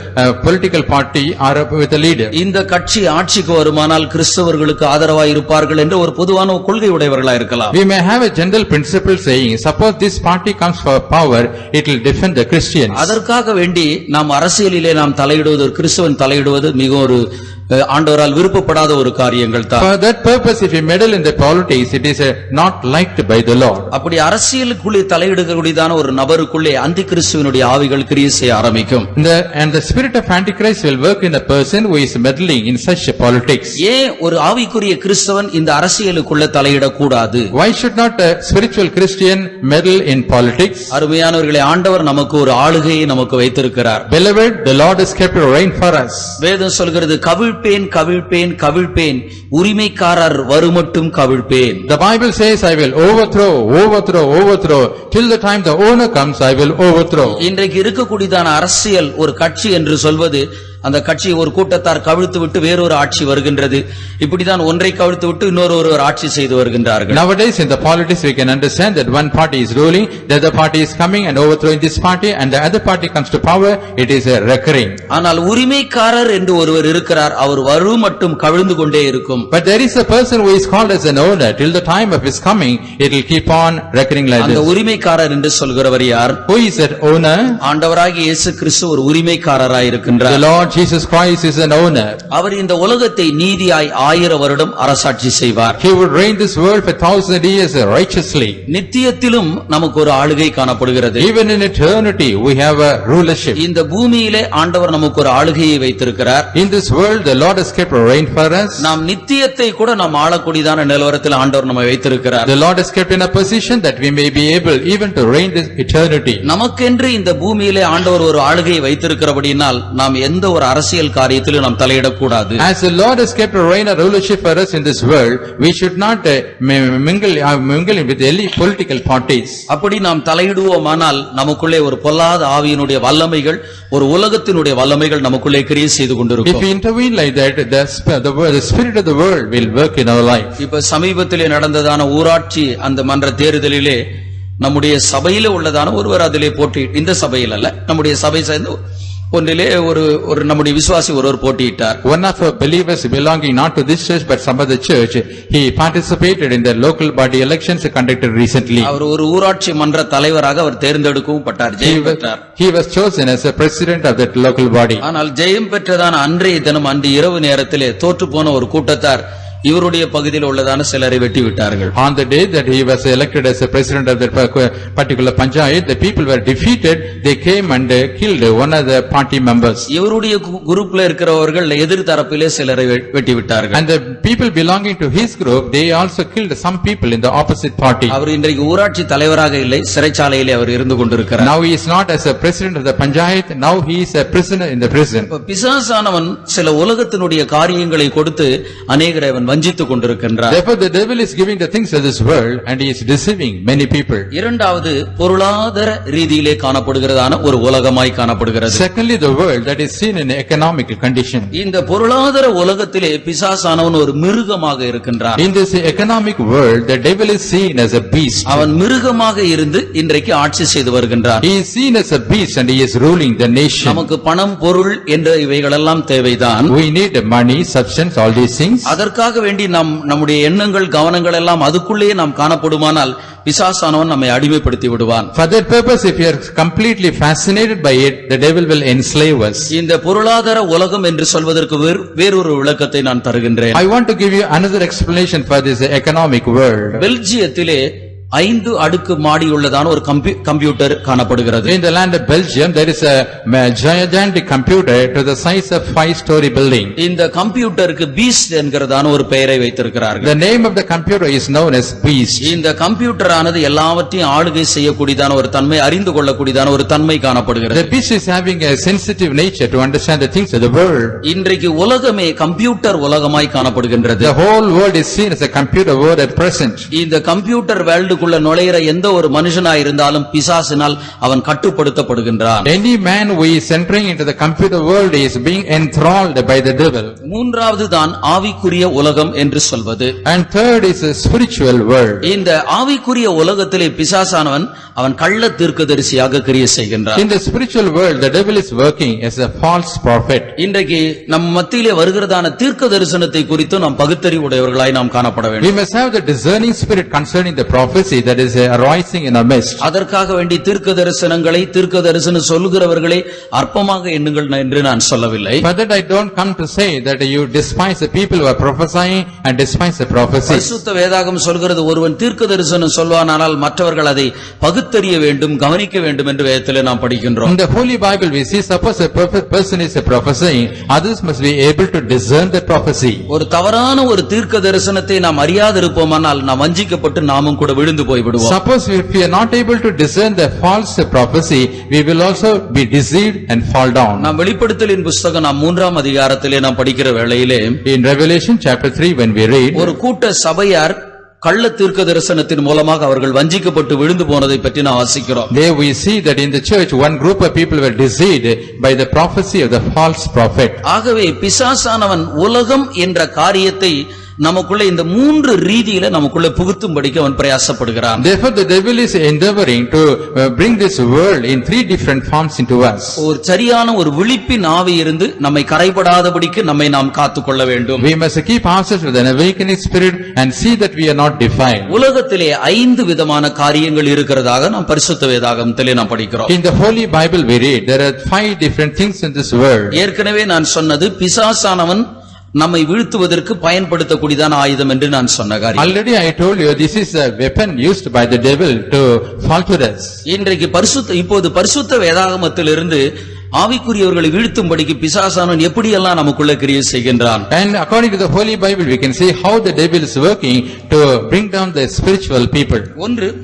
political party or with a leader. இந்த கட்சி ஆட்சிக்கு வருமானால் கிறிஸ்தவர்களுக்கு ஆதரவாக இருப்பார்கள் என்று ஒரு பொதுவான கொள்கை உடையவர்களாக இருக்கலாம். We may have a general principle saying, suppose this party comes for power, it will defend the Christians. அதற்காக வேண்டி நாம் அரசியலிலே நாம் தலையிடுவது, கிறிஸ்தவன் தலையிடுவது மிக ஒரு ஆண்டவரால் விருப்பப்படாத ஒரு காரியங்கள் தான். For that purpose, if we meddle in the politics, it is not liked by the Lord. அப்படி அரசியலுக்குள்ளே தலையிடக்கூடியதான ஒரு நபருக்குள்ளே அந்தி கிறிஸ்துவினுடைய ஆவிகள் கிரியை செய்ய ஆரம்பிக்கும். And the spirit of Antichrist will work in a person who is meddling in such politics. ஏன் ஒரு ஆவிக்குரிய கிறிஸ்தவன் இந்த அரசியலுக்குள்ளே தலையிடக்கூடாது? Why should not a spiritual Christian meddle in politics? அருமையானவர்களே, ஆண்டவர் நமக்கு ஒரு ஆளுகையை நமக்கு வைத்திருக்கிறார். Beloved, the Lord has kept a reign for us. வேதம் சொல்கிறது, கவிழ்ப்பேன் கவிழ்ப்பேன் கவிழ்ப்பேன், உரிமைக்காரர் வருமட்டும் கவிழ்ப்பேன். The Bible says, I will overthrow, till the time the owner comes, I will overthrow. இன்றைக்கு இருக்கக்கூடியதான அரசியல் ஒரு கட்சி என்று சொல்வது, அந்த கட்சி ஒரு கூட்டத்தார் கவிழ்த்து விட்டு வேறொரு ஆட்சி வருகின்றது. இப்படிதான் ஒன்றை கவிழ்த்து விட்டு இன்னொரு ஆட்சி செய்து வருகின்றார்கள். Nowadays in the politics we can understand that one party is ruling, the other party is coming and overthrowing this party, and the other party comes to power. It is a recurring. ஆனால் உரிமைக்காரர் என்று ஒருவர் இருக்கிறார், அவர் வரும் மட்டும் கவிழ்ந்து கொண்டே இருக்கும். But there is a person who is called as an owner. Till the time of his coming, it will keep on recurring like அந்த this. உரிமைக்காரர் என்று சொல்கிறவர் யார்? Who is that owner? ஆண்டவராகிய இயேசு கிறிஸ்து ஒரு உரிமைக்காரராய் இருக்கின்றார். The Lord Jesus Christ is an owner. அவர் இந்த உலகத்தை நீதியாய் 1000 வருடம் அரசாட்சி செய்வார். He would reign this world for 1000 years righteously. நித்தியத்திலும் நமக்கு ஒரு ஆளுகை காணப்படுகிறது. Even in eternity we have a rulership. இந்த பூமியிலே ஆண்டவர் நமக்கு ஒரு ஆளுகையை வைத்திருக்கிறார். In this world the Lord has kept a reign for us. நாம் நித்தியத்தை கூட நாம் ஆளக்கூடியதான நிலவரத்தில் ஆண்டவர் நம்மை வைத்திருக்கிறார். The Lord has kept in a position that we may be able even to reign this eternity. நமக்கென்று இந்த பூமியிலே ஆண்டவர் ஒரு ஆளுகையை வைத்திருக்கிறபடியால் நாம் எந்த ஒரு அரசியல் காரியத்திலும் நாம் தலையிடக்கூடாது. As the Lord has kept a reign or rulership for us in this world, we should not mingle with any political parties. அப்படி நாம் தலையிடுவோமானால் நமக்குள்ளே ஒரு பொல்லாத ஆவியினுடைய வல்லமைகள், ஒரு உலகத்தினுடைய வல்லமைகள் நமக்குள்ளே கிரியை செய்து If கொண்டிருக்கும். we intervene like that, the spirit of the world will work in our life. இப்ப சமீபத்திலே நடந்ததான ஊராட்சி அந்த மன்ற தேர்தலிலே நம்முடைய சபையிலே உள்ளதான ஒருவர் அதிலே போட்டி, இந்த சபையில் அல்ல, நம்முடைய சபை சேர்ந்து ஒன்றிலே ஒரு நம்முடைய விசுவாசி ஒருவர் போட்டியிட்டார். One of our believers belonging not to this church but some other church, he participated in the local body elections conducted recently. அவர் ஒரு ஊராட்சி மன்ற தலைவராக அவர் தேர்ந்தெடுக்கவும் பட்டார், ஜெயம் பெற்றார். He was chosen as a president of that local body. ஆனால் ஜெயம் பெற்றதான அன்றைய தினம், அன்று இரவு நேரத்திலே தோற்று போன ஒரு கூட்டத்தார் இவருடைய பகுதியில் உள்ளதான சிலரை வெட்டி விட்டார்கள். On the day that he was elected as a president of that particular panchayat, the people were defeated. They came and killed one of the party members. இவருடைய குரூப்ல இருக்கிறவர்கள் எதிர் தரப்பிலே சிலரை வெட்டி விட்டார்கள். And the people belonging to his group, they also killed some people in the opposite party. அவர் இன்றைக்கு ஊராட்சி தலைவராக இல்லை, சிறைச்சாலையிலே அவர் இருந்து கொண்டிருக்கிறார். Now he is not as a president of the panchayat, now he is a prisoner in the prison. பிசாசானவன் சில உலகத்தினுடைய காரியங்களை கொடுத்து அநேகரை அவன் வஞ்சித்துக் கொண்டிருக்கின்றான். Therefore the devil is giving the things of this world and he is deceiving many people. இரண்டாவது பொருளாதார ரீதியிலே காணப்படுகிறதான ஒரு உலகமாய் காணப்படுகிறது. Secondly, the world that is seen in economical condition. இந்த பொருளாதார உலகத்திலே பிசாசானவன் ஒரு மிருகமாக இருக்கின்றான். In this economic world, the devil is seen as a beast. அவன் மிருகமாக இருந்து இன்றைக்கு ஆட்சி செய்து வருகின்றான். He is seen as a beast and he is ruling the nation. நமக்கு பணம், பொருள் என்ற இவைகளெல்லாம் தேவைதான். We need money, substance, all these things. அதற்காக வேண்டி நம்முடைய எண்ணங்கள், கவனங்கள் எல்லாம் அதுக்குள்ளேயே நாம் காணப்படுமானால் பிசாசானவன் நம்மை அடிமைப்படுத்தி விடுவான். For that purpose, if you are completely fascinated by it, the devil will enslave us. இந்த பொருளாதார உலகம் என்று சொல்வதற்கு வேறொரு விளக்கத்தை நான் தருகின்றேன். I want to give you another explanation for this economic world. பெல்ஜியத்திலே 5 அடுக்கு மாடி உள்ளதான ஒரு கம்ப்யூட்டர் காணப்படுகிறது. In the land of Belgium, there is a gigantic computer to the size of 5-story building. இந்த கம்ப்யூட்டருக்கு பீஸ்ட் என்கிறதான ஒரு பெயரை வைத்திருக்கிறார்கள். The name of the computer is known as beast. இந்த கம்ப்யூட்டர் ஆனது எல்லாவற்றையும் ஆளுகை செய்யக்கூடியதான ஒரு தன்மை, அறிந்து கொள்ளக்கூடியதான ஒரு தன்மை காணப்படுகிறது. The beast is having a sensitive nature to understand the things of the world. இன்றைக்கு உலகமே கம்ப்யூட்டர் உலகமாய் காணப்படுகின்றது. The whole world is seen as a computer world at present. இந்த கம்ப்யூட்டர் வேர்ல்டுக்குள்ள நுழையிற எந்த ஒரு மனுஷனாய் இருந்தாலும் பிசாசினால் அவன் கட்டுப்படுத்தப்படுகின்றான். Any man who is entering into the computer world is being enthralled by the devil. மூன்றாவது தான் ஆவிக்குரிய உலகம் என்று சொல்வது. And third is a spiritual world. இந்த ஆவிக்குரிய உலகத்திலே பிசாசானவன் அவன் கள்ள தீர்க்கதரிசியாக கிரியை செய்கின்றான். In the spiritual world, the devil is working as a false prophet. இன்றைக்கு நம் மத்தியிலே வருகிறதான தீர்க்க தரிசனத்தை குறித்து நாம் பகுத்தறிவுடையவர்களாய் நாம் காணப்பட We வேண்டும். must have the discerning spirit concerning the prophecy that is arising in our midst. அதற்காக வேண்டி தீர்க்க தரிசனங்களை, தீர்க்க தரிசனம் சொல்லுகிறவர்களை அற்பமாக எண்ணுங்கள் என்று நான் சொல்லவில்லை. For that I don't come to say that you despise the people who are prophesying and despise the prophecies. பரிசுத்த வேதாகம் சொல்கிறது, ஒருவன் தீர்க்க தரிசனம் சொல்வானால் மற்றவர்கள் அதை பகுத்தறிய வேண்டும், கவனிக்க வேண்டும் என்று வேதத்திலே நாம் படிக்கின்றோம். In the Holy Bible we see, suppose a person is prophesying, others must be able to discern the prophecy. ஒரு தவறான ஒரு தீர்க்க தரிசனத்தை நாம் அறியாதிருப்போமானால் நாம் வஞ்சிக்கப்பட்டு நாமும் கூட விழுந்து போய்விடுவோம். Suppose if we are not able to discern the false prophecy, we will also be deceived and fall down. நாம் வெளிப்படுத்தலின் புத்தகம் நாம் 3ஆம் அதிகாரத்திலே நாம் படிக்கிற வேளையிலே In Revelation chapter 3 when we read, ஒரு கூட்ட சபையார் கள்ள தீர்க்க தரிசனத்தின் மூலமாக அவர்கள் வஞ்சிக்கப்பட்டு விழுந்து போனதை பற்றி நாம் வாசிக்கிறோம். there we see that in the church one group of people were deceived by the prophecy of the false prophet. ஆகவே பிசாசானவன் உலகம் என்ற காரியத்தை நமக்குள்ள இந்த 3 ரீதியில நமக்குள்ள புகுத்தும்படிக்கு அவன் பிரயாசப்படுகிறான். Therefore the devil is endeavoring to bring this world in 3 different forms into us. ஒரு சரியான ஒரு விழிப்பின் ஆவி இருந்து நம்மை கரைபடாதபடிக்கு நம்மை நாம் காத்துக்கொள்ள வேண்டும். We must keep ourselves with an awakening spirit and see that we are not defiled. உலகத்திலே 5 விதமான காரியங்கள் இருக்கிறதாக நாம் பரிசுத்த வேதாகமத்திலே நாம் படிக்கிறோம். In the Holy Bible we read there are 5 different things in this world. ஏற்கனவே நான் சொன்னது பிசாசானவன் நம்மை வீழ்த்துவதற்கு பயன்படுத்தக்கூடியதான ஆயுதம் என்று நான் சொன்ன காரியம். Already I told you this is a weapon used by the devil to falter us. இன்றைக்கு இப்போது பரிசுத்த வேதாகமத்திலிருந்து ஆவிக்குரியவர்களை வீழ்த்தும்படிக்கு பிசாசானவன் எப்படியெல்லாம் நமக்குள்ள கிரியை செய்கின்றான். And according to the Holy Bible we can see how the devil is working to bring down the spiritual people.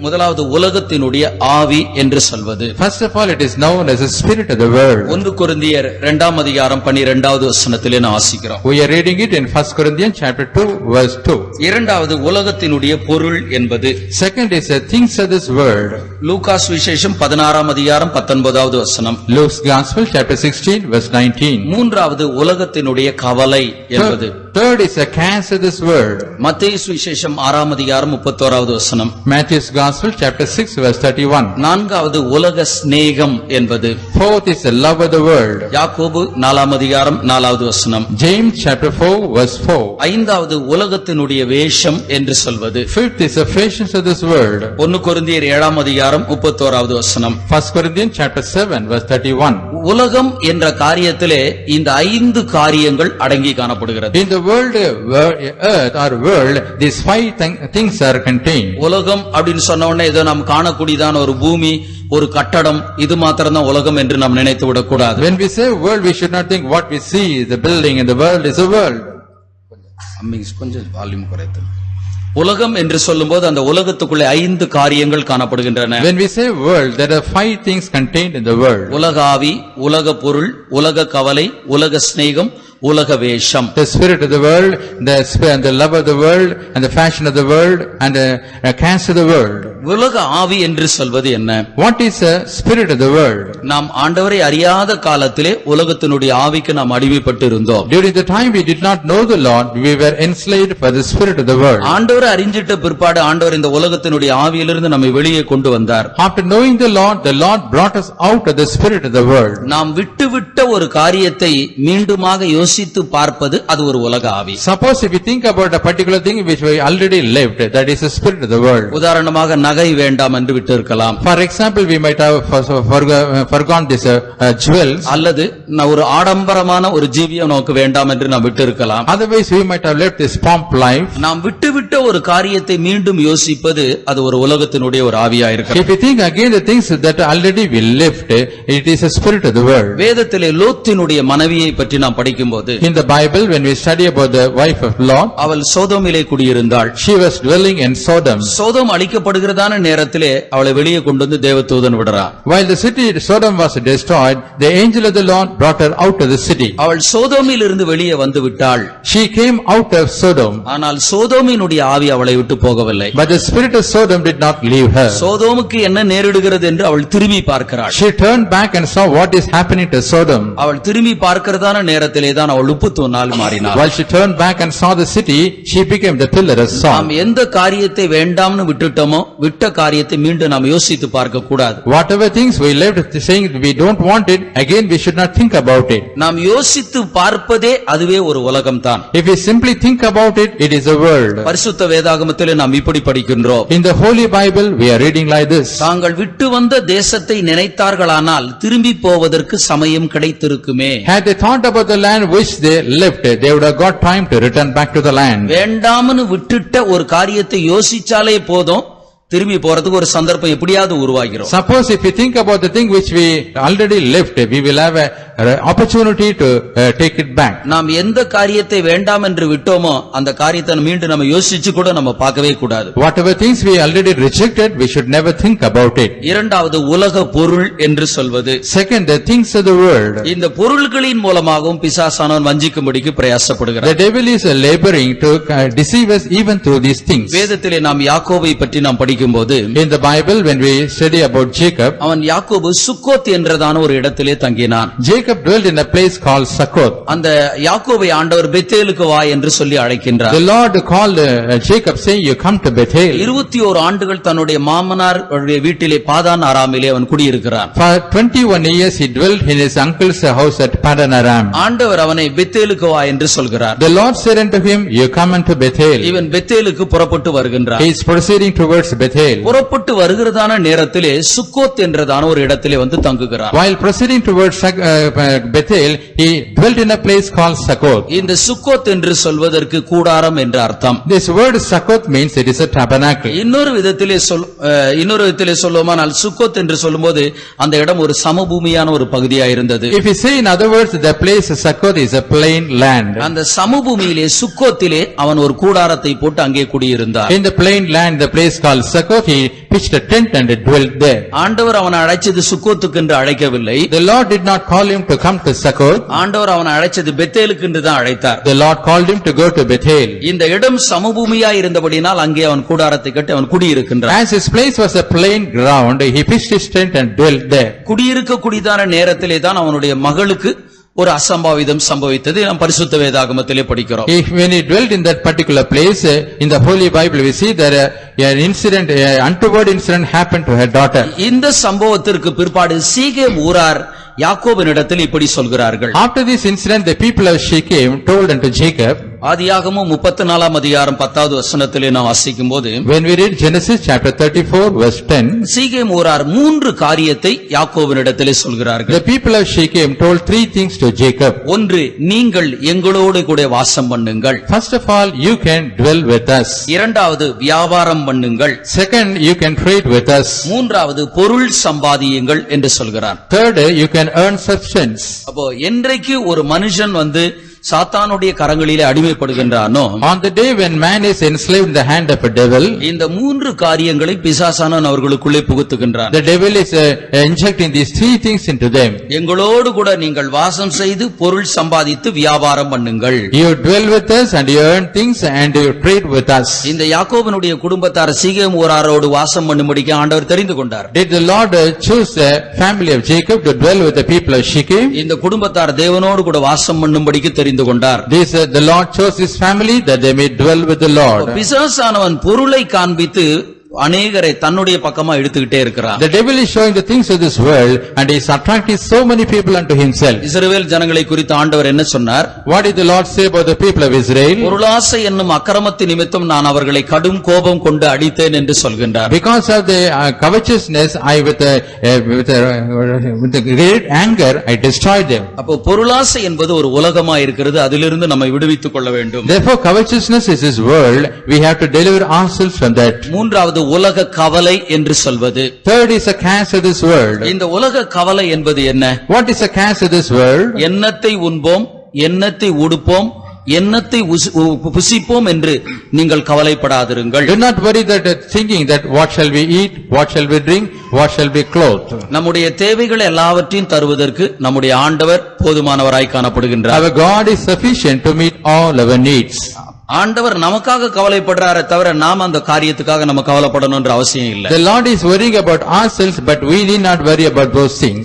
முதலாவது உலகத்தினுடைய ஆவி என்று சொல்வது. First of all, it is known as the spirit of the world. 1 கொரிந்தியர் 2ஆம் அதிகாரம் 12வது வசனத்திலே நாம் வாசிக்கிறோம். We are reading it in 1 Corinthians chapter 2 verse 2. இரண்டாவது உலகத்தினுடைய பொருள் என்பது. Second is the things of this world. Lucas விசேஷம் 16ஆம் அதிகாரம் 19வது வசனம். Luke's Gospel chapter 16 verse 19. மூன்றாவது உலகத்தினுடைய கவலை என்பது. Third is the cares of this world. மத்தேயு விசேஷம் 6ஆம் அதிகாரம் 31வது வசனம். Matthew's Gospel chapter 6 verse 31. நான்காவது உலக சிநேகம் என்பது. Fourth is the love of the world. யாக்கோபு 4ஆம் அதிகாரம் 4வது வசனம். James chapter 4 verse 4. ஐந்தாவது உலகத்தினுடைய வேஷம் என்று சொல்வது. Fifth is the fashions of this world. 1 கொரிந்தியர் 7ஆம் அதிகாரம் 31வது வசனம். 1 Corinthians chapter 7 verse 31. உலகம் என்ற காரியத்திலே இந்த 5 காரியங்கள் அடங்கி காணப்படுகிறது. In the world, earth or world, these five things are contained. உலகம் அப்படின்னு சொன்ன உடனே ஏதோ நாம் காணக்கூடியதான ஒரு பூமி, ஒரு கட்டடம், இது மாத்திரம் தான் உலகம் என்று நாம் நினைத்து விடக்கூடாது. When we say world, we should not think what we see is the building and the world is a world. கொஞ்சம் வால்யூம் குறைத்து. உலகம் என்று சொல்லும்போது அந்த உலகத்துக்குள்ளே 5 காரியங்கள் காணப்படுகின்றன. When we say world, there are 5 things contained in the world. உலக ஆவி, உலக பொருள், உலக கவலை, உலக சிநேகம், உலக வேஷம். The spirit of the world, the love of the world, and the fashion of the world, and the caste of the world. உலக ஆவி என்று சொல்வது என்ன? What is the spirit of the world? நாம் ஆண்டவரை அறியாத காலத்திலே உலகத்தினுடைய ஆவிக்கு நாம் அடிமைப்பட்டு இருந்தோம். During the time we did not know the Lord, we were enslaved by the spirit of the world. ஆண்டவரை அறிஞ்சிட்ட பிற்பாடு ஆண்டவர் இந்த உலகத்தினுடைய ஆவியிலிருந்து நம்மை வெளியே கொண்டு வந்தார். After knowing the Lord brought us out of the spirit of the world. நாம் விட்டுவிட்ட ஒரு காரியத்தை மீண்டுமாக யோசித்து பார்ப்பது அது ஒரு உலக ஆவி. Suppose if we think about a particular thing which we already lived, that is the spirit of the world. உதாரணமாக நகை வேண்டாம் என்று விட்டு இருக்கலாம். For example, we might have forgone this jewels. அல்லது ஒரு ஆடம்பரமான ஒரு ஜீவியம் நமக்கு வேண்டாம் என்று நாம் விட்டு இருக்கலாம். Otherwise we might have left this pomp life. நாம் விட்டுவிட்ட ஒரு காரியத்தை மீண்டும் யோசிப்பது அது ஒரு உலகத்தினுடைய ஒரு ஆவியா இருக்கிறது. If we think again the things that already we left, it is a spirit of the world. வேதத்திலே லோத்தினுடைய மனைவியை பற்றி நாம் படிக்கும்போது, in the Bible when we study about the wife of Lot, அவள் சோதோமிலே குடியிருந்தாள். she was dwelling in Sodom. Sodom அழிக்கப்படுகிறதான நேரத்திலே அவளை வெளியே கொண்டு வந்து தேவதூதன் விடுறான். While the city Sodom was destroyed, the angel of the Lord brought her out of the city. அவள் சோதோமில் இருந்து வெளியே வந்து விட்டாள். She came out of Sodom. ஆனால் சோதோமினுடைய ஆவி அவளை விட்டு போகவில்லை. But the spirit of Sodom did not leave her. சோதோமுக்கு என்ன நேரிடுகிறது என்று அவள் திரும்பி பார்க்கிறாள். She turned back and saw what is happening to Sodom. அவள் திரும்பி பார்க்கிறதான நேரத்திலே தான் அவள் உப்பு தூணால் மாறினாள். While she turned back and saw the city, she became the pillar of salt. நாம் எந்த காரியத்தை வேண்டாம்னு விட்டுட்டோமோ விட்ட காரியத்தை மீண்டும் நாம் யோசித்து பார்க்க கூடாது. Whatever things we left saying we don't want it, again we should not think about it. நாம் யோசித்து பார்ப்பதே அதுவே ஒரு உலகம் தான். If we simply think about it, it is a world. பரிசுத்த வேதாகமத்திலே நாம் இப்படி படிக்கின்றோம். In the Holy Bible we are reading like this. தாங்கள் விட்டு வந்த தேசத்தை நினைத்தார்களானால் திரும்பி போவதற்கு சமயம் கிடைத்திருக்குமே. Had they thought about the land which they left, they would have got time to return back to the land. வேண்டாம்னு விட்டுட்ட ஒரு காரியத்தை யோசிச்சாலே போதும், திரும்பி போறதுக்கு ஒரு சந்தர்ப்பம் எப்படியாவது உருவாகிறோம். Suppose if we think about the thing which we already left, we will have an opportunity to take it back. நாம் எந்த காரியத்தை வேண்டாம் என்று விட்டோமோ அந்த காரியத்தை மீண்டும் நம்ம யோசிச்சு கூட நம்ம பார்க்கவே கூடாது. Whatever things we already rejected, we should never think about it. இரண்டாவது உலக பொருள் என்று சொல்வது. Second, the things of the world. இந்த பொருள்களின் மூலமாகவும் பிசாசானவன் வஞ்சிக்கும்படிக்கு பிரயாசப்படுகிறார். The devil is laboring to deceive us even through these things. வேதத்திலே நாம் யாக்கோபை பற்றி நாம் படிக்கும்போது, in the Bible when we study about Jacob, அவன் யாக்கோபு சுக்கோத் என்றதான ஒரு இடத்திலே தங்கினான். Jacob dwelt in a place called Succoth. அந்த யாக்கோபை ஆண்டவர் பெத்தேலுக்கு வா என்று சொல்லி அழைக்கின்றார். The Lord called Jacob saying, you come to Bethel. 21 ஆண்டுகள் தன்னுடைய மாமனார் வீட்டிலே பாதான் ஆராமிலே அவன் குடியிருக்கிறான். For 21 years he dwelt in his uncle's house at Padan Aram. ஆண்டவர் அவனை பெத்தேலுக்கு வா என்று சொல்கிறார். The Lord said unto him, you come unto Bethel. இவன் பெத்தேலுக்கு புறப்பட்டு வருகின்றான். He is proceeding towards Bethel. புறப்பட்டு வருகிறதான நேரத்திலே சுக்கோத் என்றதான ஒரு இடத்திலே வந்து தங்குகிறான். While proceeding towards Bethel, he dwelt in a place called Succoth. இந்த சுக்கோத் என்று சொல்வதற்கு கூடாரம் என்று அர்த்தம். This word Succoth means it is a tabernacle. இன்னொரு விதத்திலே சொல்லுவோமானால் சுக்கோத் என்று சொல்லும்போது அந்த இடம் ஒரு சமபூமியான ஒரு பகுதியா இருந்தது. If we say in other words, the place Succoth is a plain land. அந்த சமபூமியிலே சுக்கோத்திலே அவன் ஒரு கூடாரத்தை போட்டு அங்கே குடியிருந்தார். In the plain land, the place called Succoth, he pitched a tent and dwelt there. ஆண்டவர் அவனை அழைச்சது சுக்கோத்துக்கு என்று அழைக்கவில்லை. The Lord did not call him to come to Succoth. ஆண்டவர் அவனை அழைச்சது பெத்தேலுக்கு என்று தான் அழைத்தார். The Lord called him to go to Bethel. இந்த இடம் சமபூமியா இருந்தபடினால் அங்கே அவன் கூடாரத்தை கட்டி அவன் குடியிருக்கின்றான். As his place was a plain ground, he pitched his tent and dwelt there. குடியிருக்க கூடியதான நேரத்திலே தான் அவனுடைய மகளுக்கு ஒரு அசம்பாவிதம் சம்பவித்தது. நாம் பரிசுத்த வேதாகமத்திலே படிக்கிறோம். When he dwelt in that particular place, in the Holy Bible we see that an incident, an untoward incident happened to her daughter. இந்த சம்பவத்திற்கு பிற்பாடு சீகேம் ஊரார் யாக்கோபினிடத்தில் இப்படி சொல்கிறார்கள். After this incident, the people of Shechem told unto Jacob, ஆதியாகமம் 34 அதிகாரம் 10வது வசனத்திலே நாம் வாசிக்கும் போது, when we read Genesis chapter 34 verse 10, சீகேம் ஊரார் 3 காரியத்தை யாக்கோபினிடத்திலே சொல்கிறார்கள். the people of Shechem told 3 things to Jacob. ஒன்று, நீங்கள் எங்களோடு கூட வாசம் பண்ணுங்கள். First of all, you can dwell with us. இரண்டாவது, வியாபாரம் பண்ணுங்கள். Second, you can trade with us. மூன்றாவது, பொருள் சம்பாதியுங்கள் என்று சொல்கிறார். Third, you can earn substance. அப்போ என்றைக்கு ஒரு மனுஷன் சாத்தானுடைய கரங்களிலே அடிமைப்படுகின்றானோ, On the day when man is enslaved in the hand of a devil, இந்த 3 காரியங்களை பிசாசானவன் அவர்களுக்குள்ளே புகுத்துகின்றான். the devil is injecting these 3 things into them. எங்களோடு கூட நீங்கள் வாசம் செய்து பொருள் சம்பாதித்து வியாபாரம் பண்ணுங்கள். You dwell with us and you earn things and you trade with us. இந்த யாக்கோபனுடைய குடும்பத்தார் சீகேம் ஊராரோடு வாசம் பண்ணும்படிக்கு ஆண்டவர் தெரிந்து கொண்டார். Did the Lord choose the family of Jacob to dwell with the people of Shechem? இந்த குடும்பத்தார் தேவனோடு கூட வாசம் பண்ணும்படிக்கு தெரிந்து கொண்டார். The Lord chose his family that they may dwell with the Lord. பிசாசானவன் பொருளை காண்பித்து அநேகரை தன்னுடைய பக்கமா எடுத்துக்கிட்டே இருக்கிறான். The devil is showing the things of this world and he is attracting so many people unto himself. இஸ்ரவேல் ஜனங்களை குறித்து ஆண்டவர் என்ன சொன்னார்? What did the Lord say about the people of Israel? பொருளாசை என்னும் அக்கிரமத்தின் நிமித்தம் நான் அவர்களை கடும் கோபம் கொண்டு அடித்தேன் என்று சொல்கின்றார். Because of the covetousness, with a great anger I destroyed them. அப்போ பொருளாசை என்பது ஒரு உலகமா இருக்கிறது, அதிலிருந்து நம்மை விடுவித்துக் கொள்ள வேண்டும். Therefore covetousness is this world, we have to deliver ourselves from that. மூன்றாவது, உலக கவலை என்று சொல்வது. Third is a cares of this world. இந்த உலக கவலை என்பது என்ன? What is a cares of this world? எண்ணத்தை உண்போம், எண்ணத்தை உடுப்போம், எண்ணத்தை புசிப்போம் என்று நீங்கள் கவலைப்படாதிருங்கள். Do not worry that thinking that what shall we eat, what shall we drink, what shall we clothe. நம்முடைய தேவைகள் எல்லாவற்றையும் தருவதற்கு நம்முடைய ஆண்டவர் போதுமானவராய் காணப்படுகின்றார். Our God is sufficient to meet all our needs. ஆண்டவர் நமக்காக கவலைப்படுறாரே தவிர நாம் அந்த காரியத்துக்காக நம்ம கவலைப்படணும்ன்ற அவசியம் இல்லை. The Lord is worrying about ourselves, but we need not worry about those things.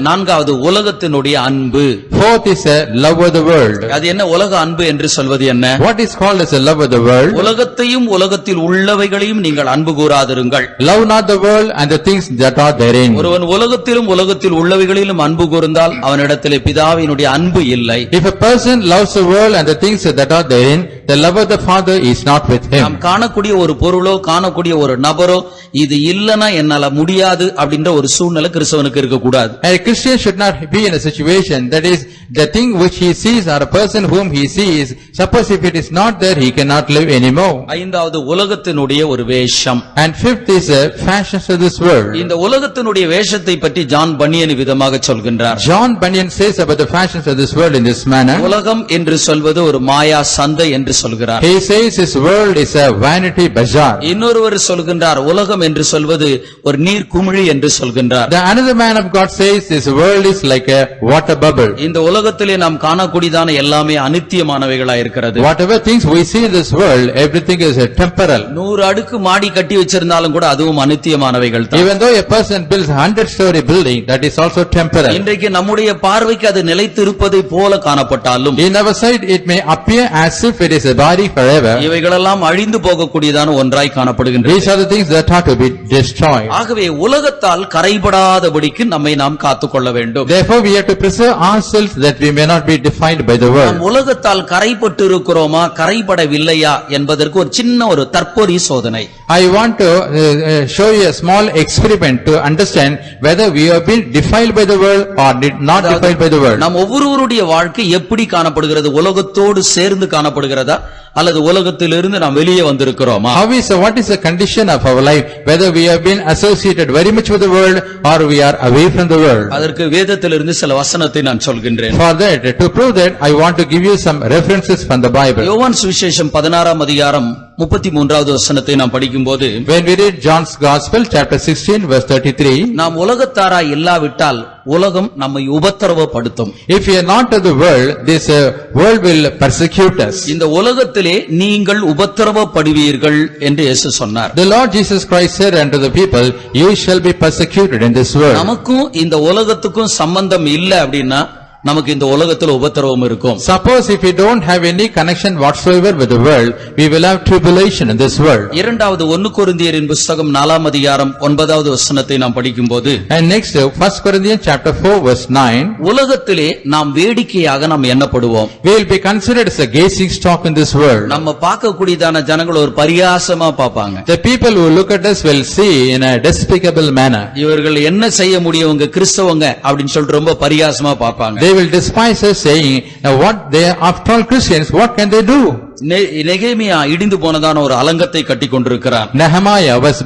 நான்காவது உலகத்தினுடைய அன்பு. Fourth is a love of the world. அது என்ன உலக அன்பு என்று சொல்வது என்ன? What is called as a love of the world? உலகத்தையும் உலகத்தில் உள்ளவைகளையும் நீங்கள் அன்பு கூறாதிருங்கள். Love not the world and the things that are therein. ஒருவன் உலகத்திலும் உலகத்தில் உள்ளவைகளிலும் அன்பு கூர்ந்தால் அவனிடத்திலே பிதாவினுடைய அன்பு இல்லை. If a person loves the world and the things that are therein, the love of the Father is not with him. நாம் காணக்கூடிய ஒரு பொருளோ காணக்கூடிய ஒரு நபரோ இது இல்லனா என்னால முடியாது அப்படின்ற ஒரு சூழ்நிலை கிறிஸ்தவனுக்கு இருக்க கூடாது. A Christian should not be in a situation that is the thing which he sees or a person whom he sees, suppose if it is not there he cannot live anymore. ஐந்தாவது உலகத்தினுடைய ஒரு வேஷம். And fifth is a fashions of this world. இந்த உலகத்தினுடைய வேஷத்தை பற்றி ஜான் பன்னியன் விதமாக சொல்கின்றார். John Bunyan says about the fashions of this world in this manner. உலகம் என்று சொல்வது ஒரு மாயா சந்தை என்று சொல்கிறார். He says his world is a vanity bazaar. இன்னொருவர் சொல்கின்றார் உலகம் என்று சொல்வது ஒரு நீர் குமிழி என்று சொல்கின்றார். The another man of God says this world is like a water bubble. இந்த உலகத்திலே நாம் காணக்கூடியதான எல்லாமே அநித்தியமானவைகளா இருக்கிறது. Whatever things we see in this world, everything is a temporal. 100 அடுக்கு மாடி கட்டி வச்சிருந்தாலும் கூட அதுவும் அநித்தியமானவைகள் தான். Even though a person builds 100-story building, that is also temporal. இன்றைக்கு நம்முடைய பார்வைக்கு அது நிலைத்து இருப்பதை போல காணப்பட்டாலும் In our sight it may appear as if it is a body forever. இவைகளெல்லாம் அழிந்து போகக்கூடியதான ஒன்றாய் காணப்படுகின்றன. These are the things that are to be destroyed. ஆகவே உலகத்தால் கரைபடாதபடிக்கு நம்மை நாம் காத்துக்கொள்ள வேண்டும். Therefore we have to preserve ourselves that we may not be defiled by the world. நாம் உலகத்தால் கரைபட்டு இருக்கிறோமா கரைபடவில்லையா என்பதற்கு ஒரு சின்ன ஒரு தற்போதைய சோதனை. I want to show you a small experiment to understand whether we have been defiled by the world or not defiled by the world. நாம் ஒவ்வொருவருடைய வாழ்க்கை எப்படி காணப்படுகிறது? உலகத்தோடு சேர்ந்து காணப்படுகிறதா அல்லது உலகத்திலிருந்து நாம் வெளியே வந்திருக்கிறோமா? What is the condition of our life, whether we have been associated very much with the world or we are away from the world? அதற்கு வேதத்திலிருந்து சில வசனத்தை நான் சொல்கின்றேன். For that, to prove that, I want to give you some references from the Bible. யோவான் சுவிசேஷம் 16 அதிகாரம் 33வது வசனத்தை நாம் படிக்கும்போது, when we read John's Gospel chapter 16 verse 33, நாம் உலகத்தாராய் இல்லாவிட்டால் உலகம் நம்மை உபத்திரவப்படுத்தும். If we are not of the world, this world will persecute us. இந்த உலகத்திலே நீங்கள் உபத்திரவப்படுவீர்கள் என்று இயேசு சொன்னார். The Lord Jesus Christ said unto the people, you shall be persecuted in this world. நமக்கும் இந்த உலகத்துக்கும் சம்பந்தம் இல்ல அப்படின்னா நமக்கு இந்த உலகத்துல உபத்திரவம் இருக்கும். Suppose if we don't have any connection whatsoever with the world, we will have tribulation in this world. இரண்டாவது 1 கொரிந்தியரின் புஸ்தகம் 4ஆம் அதிகாரம் 9வது வசனத்தை நாம் படிக்கும்போது, And next, 1 Corinthians chapter 4 verse 9, உலகத்திலே நாம் வேடிக்கையாக நாம் எண்ணப்படுவோம். we will be considered as a gazing stock in this world. நம்ம பார்க்கக்கூடியதான ஜனங்கள் ஒரு பரியாசமா பார்ப்பாங்க. The people who look at us will see in a despicable manner. இவர்கள் என்ன செய்ய முடியும் உங்க கிறிஸ்தவங்க அப்படின்னு சொல்லிட்டு ரொம்ப பரியாசமா பார்ப்பாங்க. They will despise us saying, now what they are after all Christians, what can they do? நெகேமியா இடிந்து போனதான ஒரு அலங்கத்தை கட்டி கொண்டிருக்கிறார். Nehemiah was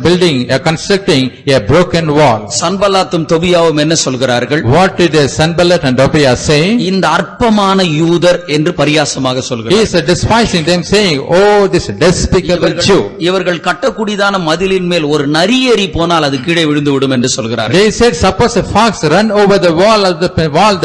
constructing a broken wall. சன்பல்லாத்தும் தொபியாவும் என்ன சொல்கிறார்கள்? What did Sanballat and Tobiah say? இந்த அற்பமான யூதர் என்று பரியாசமாக He சொல்கிறார். is despising them saying, oh this despicable Jew. இவர்கள் கட்டக்கூடியதான மதிலின் மேல் ஒரு நரியேறி போனால் அது கீழே விழுந்து விடும் என்று சொல்கிறார். They said, suppose a fox run over the wall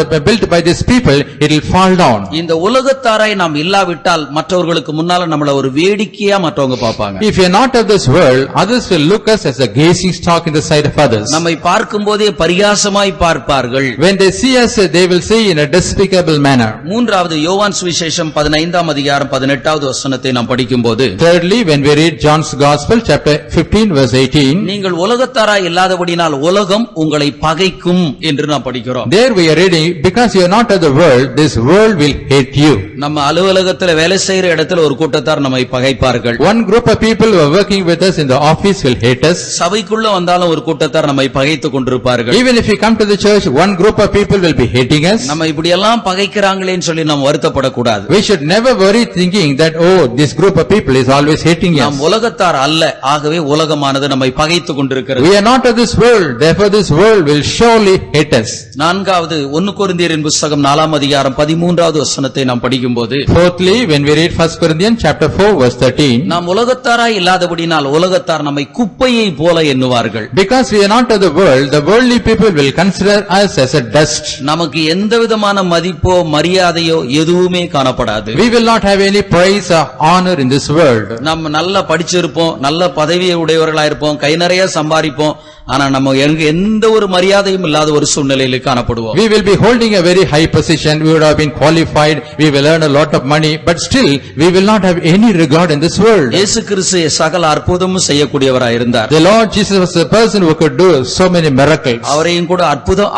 that built by these people, it will fall down. இந்த உலகத்தாரை நாம் இல்லாவிட்டால் மற்றவர்களுக்கு முன்னால நம்மள ஒரு வேடிக்கையா மற்றவங்க பார்ப்பாங்க. If you are not of this world, others will look us as a gazing stock in the sight of others. நம்மை பார்க்கும்போதே பரியாசமாய் பார்ப்பார்கள். When they see us, they will see in a despicable manner. மூன்றாவது யோவான் சுவிசேஷம் 15ஆம் அதிகாரம் 18வது வசனத்தை நாம் படிக்கும்போது, Thirdly, when we read John's Gospel, chapter 15, verse 18, நீங்கள் உலகத்தாராய் இல்லாதபடினால் உலகம் உங்களை பகைக்கும் என்று நாம் படிக்கிறோம். there we are reading, because you are not of the world, this world will hate you. நம்ம அலுவலகத்துல வேலை செய்யற இடத்துல ஒரு கூட்டத்தார் நம்மை பகைப்பார்கள். One group of people who are working with us in the office will hate us. சபைக்குள்ள வந்தாலும் ஒரு கூட்டத்தார் நம்மை பகைத்துக் கொண்டிருப்பார்கள். Even if we come to the church, one group of people will be hating us. நம்ம இப்படி எல்லாம் பகைக்கிறாங்களேன்னு சொல்லி நாம் வருத்தப்படக்கூடாது. We should never worry thinking that, oh, this group of people is always hating us. நாம் உலகத்தார் அல்ல, ஆகவே உலகமானது நம்மை பகைத்துக் கொண்டிருக்கிறது. We are not of this world, therefore this world will surely hate us. நான்காவது 1 கொரிந்தியரின் புஸ்தகம் 4ஆம் அதிகாரம் 13வது வசனத்தை நாம் படிக்கும்போது, Fourthly, when we read 1 Corinthians chapter 4 verse 13, நாம் உலகத்தாராய் இல்லாதபடினால் உலகத்தார் நம்மை குப்பையை போல எண்ணுவார்கள். because we are not of the world, the worldly people will consider us as a dust. நமக்கு எந்த விதமான மதிப்போ மரியாதையோ எதுவுமே காணப்படாது. We will not have any praise or honor in this world. நம்ம நல்லா படிச்சிருப்போம், நல்ல பதவியை உடையவர்களா இருப்போம், கை நிறைய சம்பாதிப்போம், ஆனா நம்ம எந்த ஒரு மரியாதையும் இல்லாத ஒரு சூழ்நிலையில காணப்படுவோம். We will be holding a very high position, we would have been qualified, we will earn a lot of money, but still we will not have any regard in this world. இயேசு கிறிஸ்து சகல அற்புதமும் செய்யக்கூடியவராய் இருந்தார். The Lord Jesus was a person who could do so many miracles. அவரையும் கூட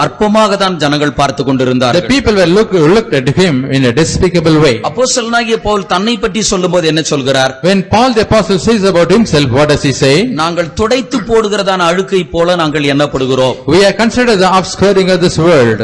அற்பமாக தான் ஜனங்கள் பார்த்து The கொண்டிருந்தார்கள். people were looked at him in a despicable way. அப்போஸ்தலனாகிய பவுல் தன்னை பற்றி சொல்லும்போது என்ன சொல்கிறார்? When Paul the apostle says about himself, what does he say? நாங்கள் துடைத்து போடுகிறதான அழுக்கை போல நாங்கள் எண்ணப்படுகிறோம். We are considered the offscouring of this world.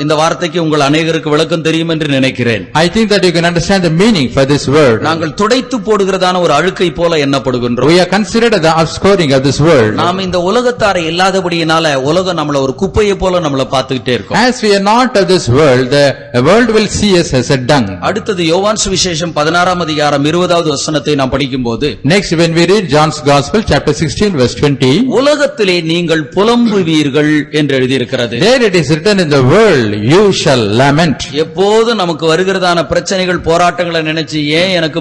இந்த வார்த்தைக்கு உங்கள் அநேகருக்கு விளக்கம் தெரியும் என்று நினைக்கிறேன். I think that you can understand the meaning for this word. நாங்கள் துடைத்து போடுகிறதான ஒரு அழுக்கை போல எண்ணப்படுகின்றோம். We are considered the offscouring of this world. நாம் இந்த உலகத்தாரை இல்லாதபடியினால உலகம் நம்மள ஒரு குப்பையை போல நம்மள பார்த்துக்கிட்டே இருக்கும். As we are not of this world, the world will see us as a dung. அடுத்தது யோவான் சுவிசேஷம் 16ஆம் அதிகாரம் 20வது வசனத்தை நாம் படிக்கும்போது, Next, when we read John's Gospel, chapter 16, verse 20, உலகத்திலே நீங்கள் புலம்புவீர்கள் என்று எழுதியிருக்கிறது. there it is written, in the world you shall lament. எப்போது நமக்கு வருகிறதான பிரச்சனைகள் போராட்டங்களை நினைச்சு ஏன் எனக்கு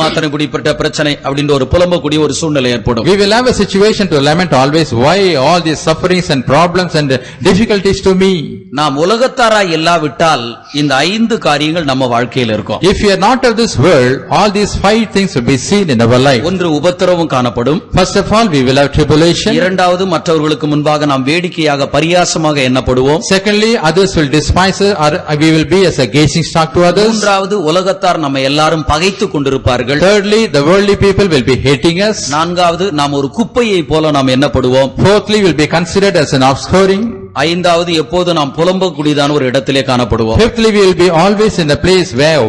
மாத்திரம் இப்படிப்பட்ட பிரச்சனை அப்படின்ற ஒரு புலம்பக்கூடிய ஒரு சூழ்நிலை ஏற்படும். We will have a situation to lament always, why all these sufferings and problems and difficulties to me? நாம் உலகத்தாராய் இல்லாவிட்டால் இந்த 5 காரியங்கள் நம்ம வாழ்க்கையில் இருக்கும். If we are not of this world, all these 5 things will be seen in our life. ஒன்று உபத்திரவம் காணப்படும். First of all, we will have tribulation. இரண்டாவது மற்றவர்களுக்கு முன்பாக நாம் வேடிக்கையாக பரியாசமாக எண்ணப்படுவோம். Secondly, others will despise us, or we will be as a gazing stock to others. மூன்றாவது உலகத்தார் நம்ம எல்லாரும் பகைத்துக் கொண்டிருப்பார்கள். Thirdly, the worldly people will be hating us. நான்காவது நாம் ஒரு குப்பையை போல நாம் எண்ணப்படுவோம். Fourthly, will be considered as an offscouring. ஐந்தாவது எப்போது நாம் புலம்பக்கூடியதான ஒரு இடத்திலே காணப்படுவோம். Fifthly, we will be always in a place where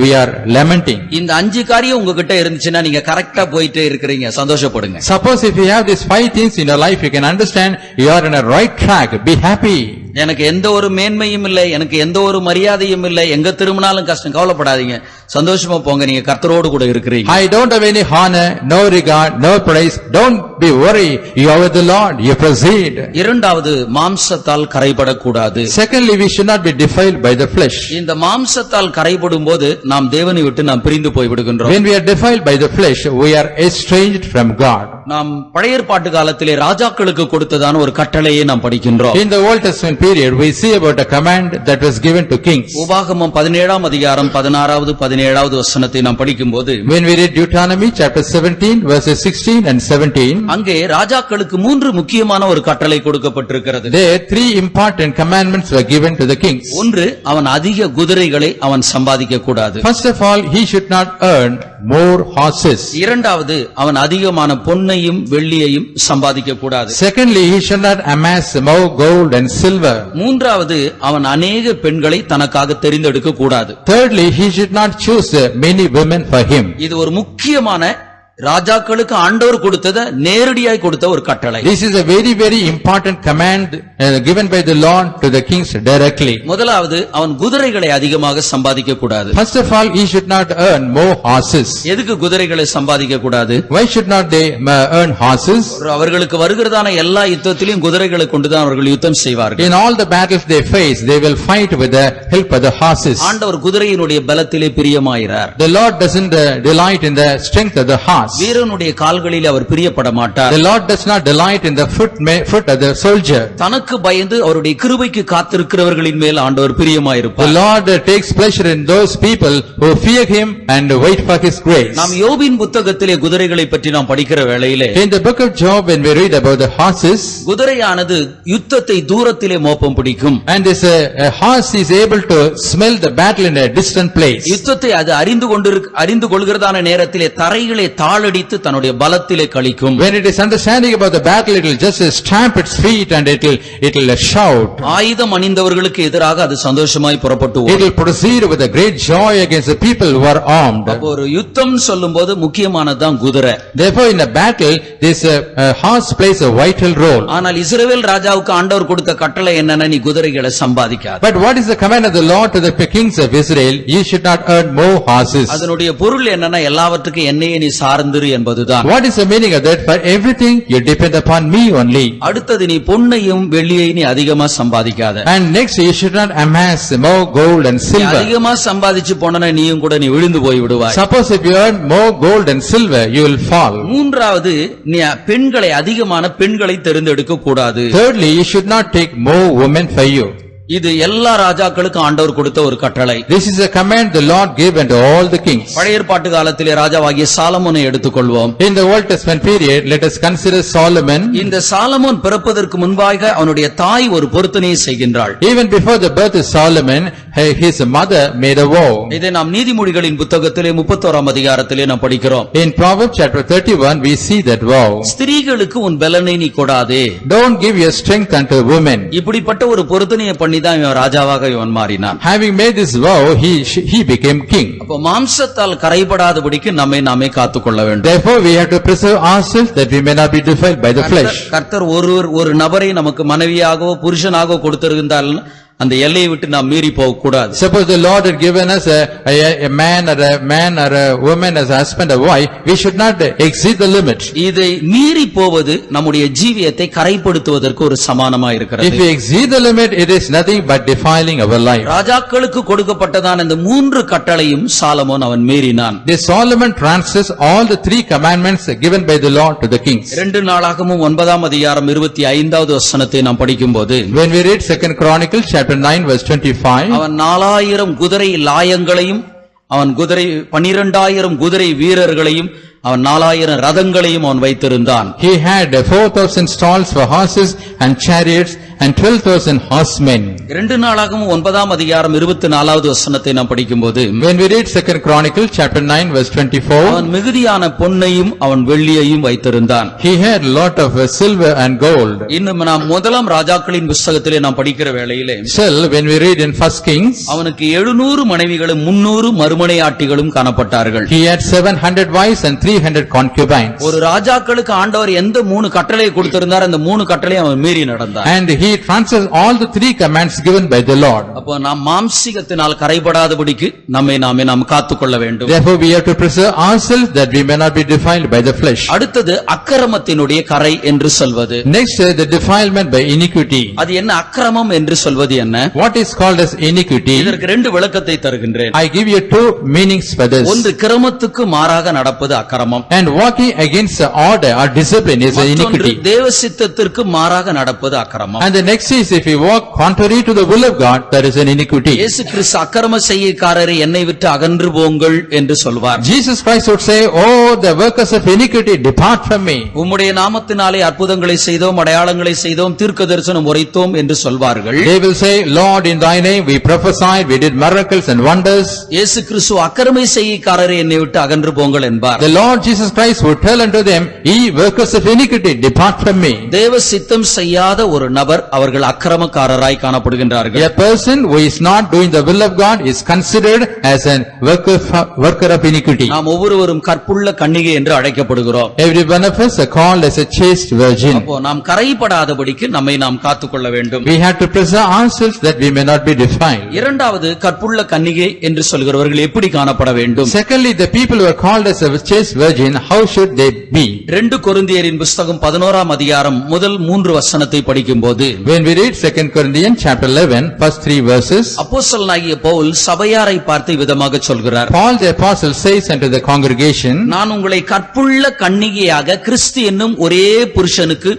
we are lamenting. இந்த 5 காரியம் உங்ககிட்ட இருந்துச்சுன்னா நீங்க கரெக்டா போயிட்டே இருக்கிறீங்க, சந்தோஷப்படுங்க. Suppose if you have these 5 things in your life, you can understand you are in a right track. Be happy. எனக்கு எந்த ஒரு மேன்மையும் இல்லை, எனக்கு எந்த ஒரு மரியாதையும் இல்லை, எங்க திரும்பினாலும் கஷ்டம், கவலைப்படாதீங்க, சந்தோஷமா போங்க, நீங்க கர்த்தரோடு கூட இருக்கிறீங்க. I don't have any honor, no regard, no praise. Don't be worried. You are with the Lord. You proceed. இரண்டாவது மாம்சத்தால் கரைபடக்கூடாது. Secondly, we should not be defiled by the flesh. இந்த மாம்சத்தால் கரைபடும் போது நாம் தேவனை விட்டு நாம் பிரிந்து போய் விடுகின்றோம். When we are defiled by the flesh, we are estranged from God. நாம் பழைய ஏற்பாட்டு காலத்திலே ராஜாக்களுக்கு கொடுத்ததான ஒரு கட்டளையை நாம் படிக்கின்றோம். In the Old Testament period, we see about a command that was given to kings. உபாகமம் 17ஆம் அதிகாரம் 16வது 17வது வசனத்தை நாம் படிக்கும்போது When we read Deuteronomy chapter 17 verses 16 and 17, அங்கே ராஜாக்களுக்கு 3 முக்கியமான ஒரு கட்டளை கொடுக்கப்பட்டிருக்கிறது. there 3 important commandments were given to the kings. ஒன்று, அவன் அதிக குதிரைகளை அவன் சம்பாதிக்க கூடாது. First of all, he should not earn more horses. இரண்டாவது, அவன் அதிகமான பொன்னையும் வெள்ளியையும் சம்பாதிக்க கூடாது. Secondly, he should not amass more gold and silver. மூன்றாவது, அவன் அநேக பெண்களை தனக்காக தெரிந்தெடுக்க கூடாது. Thirdly, he should not choose many women for him. இது ஒரு முக்கியமான ராஜாக்களுக்கு ஆண்டவர் கொடுத்தத நேரடியாய் கொடுத்த ஒரு கட்டளை. This is a very, very important command given by the Lord to the kings directly. முதலாவது, அவன் குதிரைகளை அதிகமாக சம்பாதிக்க கூடாது. First of all, he should not earn more horses. எதுக்கு குதிரைகளை சம்பாதிக்க கூடாது? Why should not they earn horses? அவர்களுக்கு வருகிறதான எல்லா யுத்தத்திலும் குதிரைகளை கொண்டுதான் அவர்கள் யுத்தம் செய்வார்கள். In all the battles they face, they will fight with the help of the horses. ஆண்டவர் குதிரையினுடைய பலத்திலே பிரியமாயிரார். The Lord doesn't delight in the strength of the horse. வீரனுடைய கால்களில் அவர் பிரியப்பட மாட்டார். The Lord does not delight in the foot of the soldier. தனக்கு பயந்து அவருடைய கிருபைக்கு காத்திருக்கிறவர்களின் மேல் ஆண்டவர் பிரியமாயிருப்பார். The Lord takes pleasure in those people who fear him and wait for his grace. நாம் யோபின் புத்தகத்திலே குதிரைகளை பற்றி நாம் படிக்கிற வேளையிலே In the book of Job, when we read about the horses, குதிரையானது யுத்தத்தை தூரத்திலே மோப்பம் பிடிக்கும். and this horse is able to smell the battle in a distant place. யுத்தத்தை அது அறிந்து கொள்கிறதான நேரத்திலே தரையிலே தாளடித்து தன்னுடைய பலத்திலே கழிக்கும். When it is understanding about the battle, it will just stamp its feet and it will shout. ஆயுதம் அணிந்தவர்களுக்கு எதிராக அது சந்தோஷமாய் புறப்பட்டு It will proceed with a great joy against the people who are armed. அப்போ ஒரு யுத்தம் சொல்லும்போது முக்கியமானதுதான் குதிரை. Therefore, in a battle, this horse plays a vital role. ஆனால் இஸ்ரவேல் ராஜாவுக்கு ஆண்டவர் கொடுத்த கட்டளை என்னன்னா, நீ குதிரைகளை சம்பாதிக்காத. But what is the command of the Lord to the kings of Israel? You should not earn more horses. அதனுடைய பொருள் என்னன்னா, எல்லாவற்றுக்கும் என்னையே நீ சார்ந்திரு என்பதுதான். What is the meaning of that? For everything you depend upon me only. அடுத்தது, நீ பொன்னையும் வெள்ளியையும் நீ அதிகமா சம்பாதிக்காத. And next, you should not amass more gold and நீ silver. அதிகமா சம்பாதிச்சு போனா நீயும் கூட நீ விழுந்து போய் விடுவாய். Suppose if you earn more gold and silver, you will fall. மூன்றாவது, நீ அதிகமான பெண்களை தெரிந்தெடுக்க கூடாது. Thirdly, you should not take more women for you. இது எல்லா ராஜாக்களுக்கும் ஆண்டவர் கொடுத்த ஒரு கட்டளை. This is a command the Lord gave unto all the kings. பழைய ஏற்பாட்டு காலத்திலே ராஜாவாகிய சாலமோனை எடுத்துக்கொள்வோம். In the Old Testament period, let us consider Solomon. இந்த சாலமோன் பிறப்பதற்கு முன்பாக அவனுடைய தாய் ஒரு பொருத்தனையை செய்கின்றாள். Even before the birth of Solomon, his mother made a vow. இதை நாம் நீதிமொழிகளின் புத்தகத்திலே 31ஆம் அதிகாரத்திலே நாம் படிக்கிறோம். In Proverbs chapter 31, we see that vow. ஸ்திரீகளுக்கு உன் பலனை நீ கொடாதே. Don't give your strength unto women. இப்படிப்பட்ட ஒரு பொருத்தனையை பண்ணிதான் இவன் ராஜாவாக இவன் மாறினான். Having made this vow, he became king. அப்ப மாம்சத்தால் கரைபடாதபடிக்கு நம்மை நாமே காத்துக்கொள்ள வேண்டும். Therefore, we have to preserve ourselves that we may not be defiled by the flesh. கர்த்தர் ஒரு நபரை நமக்கு மனைவியாகவோ புருஷனாகவோ கொடுத்திருந்தால் அந்த எல்லையை விட்டு நாம் மீறி போக கூடாது. Suppose the Lord had given us a man or a woman as a husband or wife, we should not exceed the limit. இதை மீறி போவது நம்முடைய ஜீவியத்தை கரைப்படுத்துவதற்கு ஒரு சமானமா இருக்கிறது. If we exceed the limit, it is nothing but defiling our life. ராஜாக்களுக்கு கொடுக்கப்பட்டதான இந்த 3 கட்டளையும் சாலமோன் அவன் மீறினான். This Solomon transgressed all the 3 commandments given by the Lord to the kings. 2 நாளாகமும் 9ஆம் அதிகாரம் 25வது வசனத்தை நாம் படிக்கும்போது, When we read 2 Chronicles chapter 9 verse 25, அவன் 4000 குதிரை லாயங்களையும் அவன் 12,000 குதிரை வீரர்களையும் அவன் 4000 ரதங்களையும் அவன் வைத்திருந்தான். He had 4,000 stalls for horses and chariots and 12,000 horsemen. 2 நாளாகமும் 9ஆம் அதிகாரம் 24வது வசனத்தை நாம் படிக்கும்போது, When we read 2 Chronicles chapter 9 verse 24, அவன் மிகுதியான பொன்னையும் அவன் வெள்ளியையும் வைத்திருந்தான். he had lot of silver and gold. இன்னும் நாம் 1ஆம் ராஜாக்களின் புத்தகத்திலே நாம் படிக்கிற வேளையிலே, Still, when we read in 1 Kings, அவனுக்கு 700 மனைவிகளும் 300 மறுமனையாட்டிகளும் காணப்பட்டார்கள். he had 700 wives and 300 concubines. ஒரு ராஜாக்களுக்கு ஆண்டவர் எந்த 3 கட்டளையை கொடுத்திருந்தார், அந்த 3 கட்டளையை அவன் மீறி நடந்தான். And he transgressed all the 3 commands given by the Lord. அப்போ நாம் மாம்சீகத்தினால் கரைபடாதபடிக்கு நாம் காத்துக்கொள்ள வேண்டும். Therefore, we have to preserve ourselves that we may not be defiled by the flesh. அடுத்தது அக்கிரமத்தினுடைய கரை என்று சொல்வது. Next, the defilement by iniquity. அது என்ன? அக்கிரமம் என்று சொல்வது என்ன? What is called as iniquity? இதற்கு 2 விளக்கத்தை தருகின்றேன். I give you 2 meanings for this. ஒன்று, கிரமத்துக்கு மாறாக நடப்பது அக்கிரமம். And walking against the order or discipline is an iniquity. தேவ சித்தத்திற்கு மாறாக நடப்பது அக்கிரமம். And And the next is, if you walk contrary to the will of God, that is an iniquity. இயேசு கிறிஸ்து அக்கிரம செய்கைக்காரரை என்னை விட்டு அகன்று போங்கள் என்று சொல்வார். Jesus Christ would say, "Oh, the workers of iniquity, depart from me." உம்முடைய நாமத்தினாலே அற்புதங்களை செய்தோம், அடையாளங்களை செய்தோம், தீர்க்க தரிசனம் உரைத்தோம் என்று சொல்வார்கள். They will say, "Lord, in thy name we prophesied, we did miracles and wonders." இயேசு கிறிஸ்து அக்கிரம செய்கைக்காரரை என்னை விட்டு அகன்று போங்கள் என்பார். The Lord Jesus Christ would tell unto them, "Ye workers of iniquity, depart from me." தேவ சித்தம் செய்யாத ஒரு நபர் அவர்கள் அக்கிரமக்காரராய் காணப்படுகின்றார்கள். A person who is not doing the will of God is considered as a worker of iniquity. நாம் ஒவ்வொருவரும் கற்புள்ள கன்னிகை என்று அழைக்கப்படுகிறோம். Every one of us are called as a chaste virgin. அப்போ நாம் கரைபடாதபடிக்கு நம்மை நாம் காத்துக்கொள்ள வேண்டும். We have to preserve ourselves that we may not be defiled. இரண்டாவது, கற்புள்ள கன்னிகை என்று சொல்கிறவர்கள் எப்படி காணப்பட வேண்டும்? Secondly, the people who are called as a chaste virgin, how should they be? 2 கொரிந்தியரின் புத்தகம் 11ஆம் அதிகாரம் முதல் 3 வசனத்தை படிக்கும்போது, When we read 2 Corinthians chapter 11, first 3 verses, அப்போஸ்தலனாகிய பவுல் சபையாரை பார்த்து விதமாக சொல்கிறார். Paul the apostle says unto the congregation, நான் உங்களை கற்புள்ள கன்னிகையாக கிறிஸ்து என்னும் ஒரே புருஷனுக்கு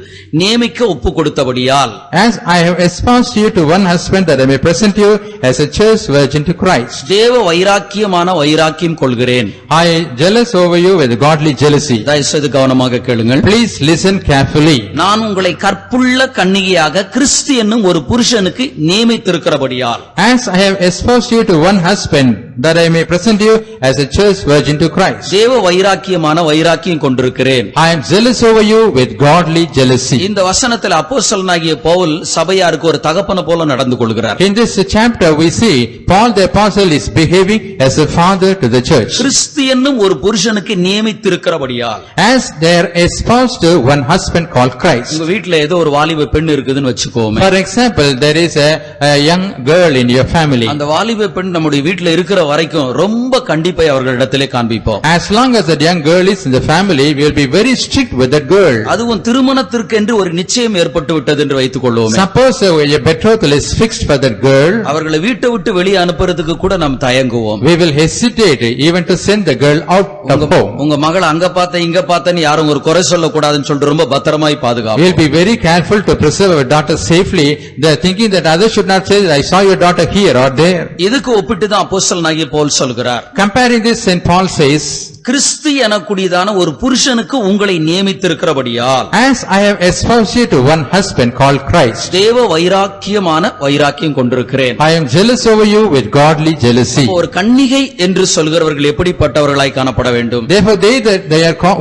நியமிக்க ஒப்பு கொடுத்தபடியால், As I have espoused you to one husband, that I may present you as a chaste virgin to Christ. தேவ வைராக்கியமான வைராக்கியம் கொள்கிறேன். I jealous over you with godly jealousy. தயவுசெய்து கவனமாக கேளுங்கள். Please listen carefully. நான் உங்களை கற்புள்ள கன்னிகையாக கிறிஸ்து என்னும் ஒரு புருஷனுக்கு நியமித்திருக்கிறபடியால், As I have espoused you to one husband, that I may present you as a chaste virgin to Christ. தேவ வைராக்கியமான வைராக்கியம் கொண்டிருக்கிறேன். I am jealous over you with godly jealousy. இந்த வசனத்தில் அப்போஸ்தலனாகிய பவுல் சபையாருக்கு ஒரு தகப்பன போல நடந்து கொள்கிறார். In this chapter we see Paul the apostle is behaving as a father to the church. கிறிஸ்து என்னும் ஒரு புருஷனுக்கு நியமித்திருக்கிறபடியால், As they are espoused to one husband called Christ. உங்க வீட்டுல ஏதோ ஒரு வாலிப பெண் இருக்குதுன்னு வச்சுக்கோமே. For example, there is a young girl in your family. அந்த வாலிப பெண் நம்முடைய வீட்டுல இருக்கிற வரைக்கும் ரொம்ப கண்டிப்பை அவர்களிடத்திலே காண்பிப்போம். As long as that young girl is in the family, we will be very strict with that girl. அதுவும் திருமணத்திற்கு என்று ஒரு நிச்சயம் ஏற்பட்டு விட்டது என்று வைத்துக் கொள்வோம். Suppose a betrothal is fixed for that girl, அவர்களை வீட்டை விட்டு வெளியே அனுப்புறதுக்கு கூட நாம் தயங்குவோம். we will hesitate even to send the girl out of home. உங்க மகள் அங்க பார்த்த இங்க பார்த்தன்னு யாரும் ஒரு குறை சொல்லக்கூடாதுன்னு சொல்லிட்டு ரொம்ப பத்திரமாய் We பாதுகாப்போம். will be very careful to preserve our daughter safely. They are thinking that others should not say, "I saw your daughter here or there." இதுக்கு ஒப்பிட்டு தான் அப்போஸ்தலனாகிய பவுல் சொல்கிறார். Comparing this, St. Paul says, கிறிஸ்து எனக்கூடியதான ஒரு புருஷனுக்கு உங்களை நியமித்திருக்கிறபடியால், As I have espoused you to one husband called Christ, தேவ வைராக்கியமான வைராக்கியம் கொண்டிருக்கிறேன். I am jealous over you with godly jealousy. ஒரு கன்னிகை என்று சொல்கிறவர்கள் எப்படிப்பட்டவர்களாய் காணப்பட வேண்டும்? Therefore they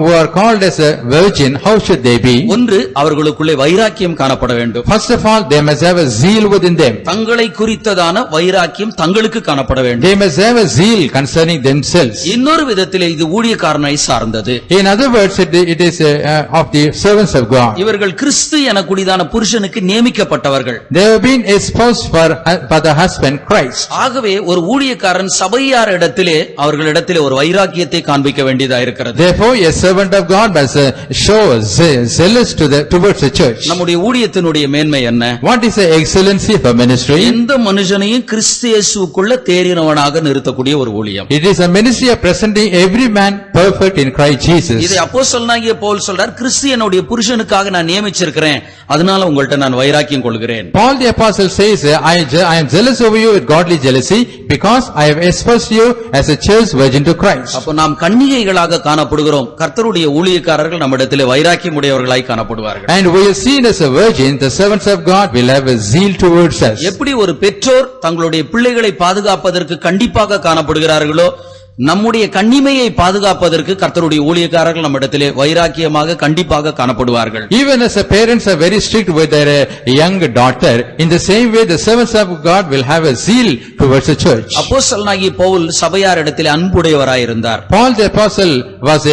who are called as a virgin, how should they be? ஒன்று, அவர்களுக்குள்ளே வைராக்கியம் காணப்பட வேண்டும். First of all, they must have a zeal within them. தங்களை குறித்ததான வைராக்கியம் தங்களுக்கு காணப்பட வேண்டும். They must have a zeal concerning themselves. இன்னொரு விதத்திலே இது ஊழியக்காரனை சார்ந்தது. In other words, it is of the servants of God. இவர்கள் கிறிஸ்து எனக்கூடியதான புருஷனுக்கு நியமிக்கப்பட்டவர்கள். They have been espoused for the husband Christ. ஆகவே ஒரு ஊழியக்காரன் சபையார் இடத்திலே அவர்களிடத்திலே ஒரு வைராக்கியத்தை காண்பிக்க வேண்டியதா இருக்கிறது. Therefore, a servant of God must show zealous towards the church. நம்முடைய ஊழியத்தினுடைய மேன்மை என்ன? What is the excellency of a ministry? எந்த மனுஷனையும் கிறிஸ்து இயேசுவுக்குள்ள தேறினவனாக நிறுத்தக்கூடிய ஒரு ஊழியம். It is a ministry of presenting every man perfect in Christ Jesus. இதை அப்போஸ்தலனாகிய பவுல் சொல்றார், கிறிஸ்து என்னுடைய புருஷனுக்காக நான் நியமிச்சிருக்கிறேன், அதனால உங்கள்ட்ட நான் வைராக்கியம் கொள்கிறேன். Paul the apostle says, I am jealous over you with godly jealousy, because I have espoused you as a chaste virgin to Christ. அப்ப நாம் கன்னிகைகளாக காணப்படுகிறோம். கர்த்தருடைய ஊழியக்காரர்கள் நம்மிடத்திலே வைராக்கியம் உடையவர்களாய் காணப்படுவார்கள். And we are seen as a virgin, the servants of God will have a zeal towards us. எப்படி ஒரு பெற்றோர் தங்களுடைய பிள்ளைகளை பாதுகாப்பதற்கு கண்டிப்பாக காணப்படுகிறார்களோ, நம்முடைய கன்னிமையை பாதுகாப்பதற்கு கர்த்தருடைய ஊழியக்காரர்கள் நம்மிடத்திலே வைராக்கியமாக கண்டிப்பாக காணப்படுவார்கள். Even as the parents are very strict with their young daughter, in the same way the servants of God will have a zeal towards the church. அப்போஸ்தலனாகிய Pavul சபையாரிடத்திலே அன்புடையவராயிருந்தார். Paul the apostle was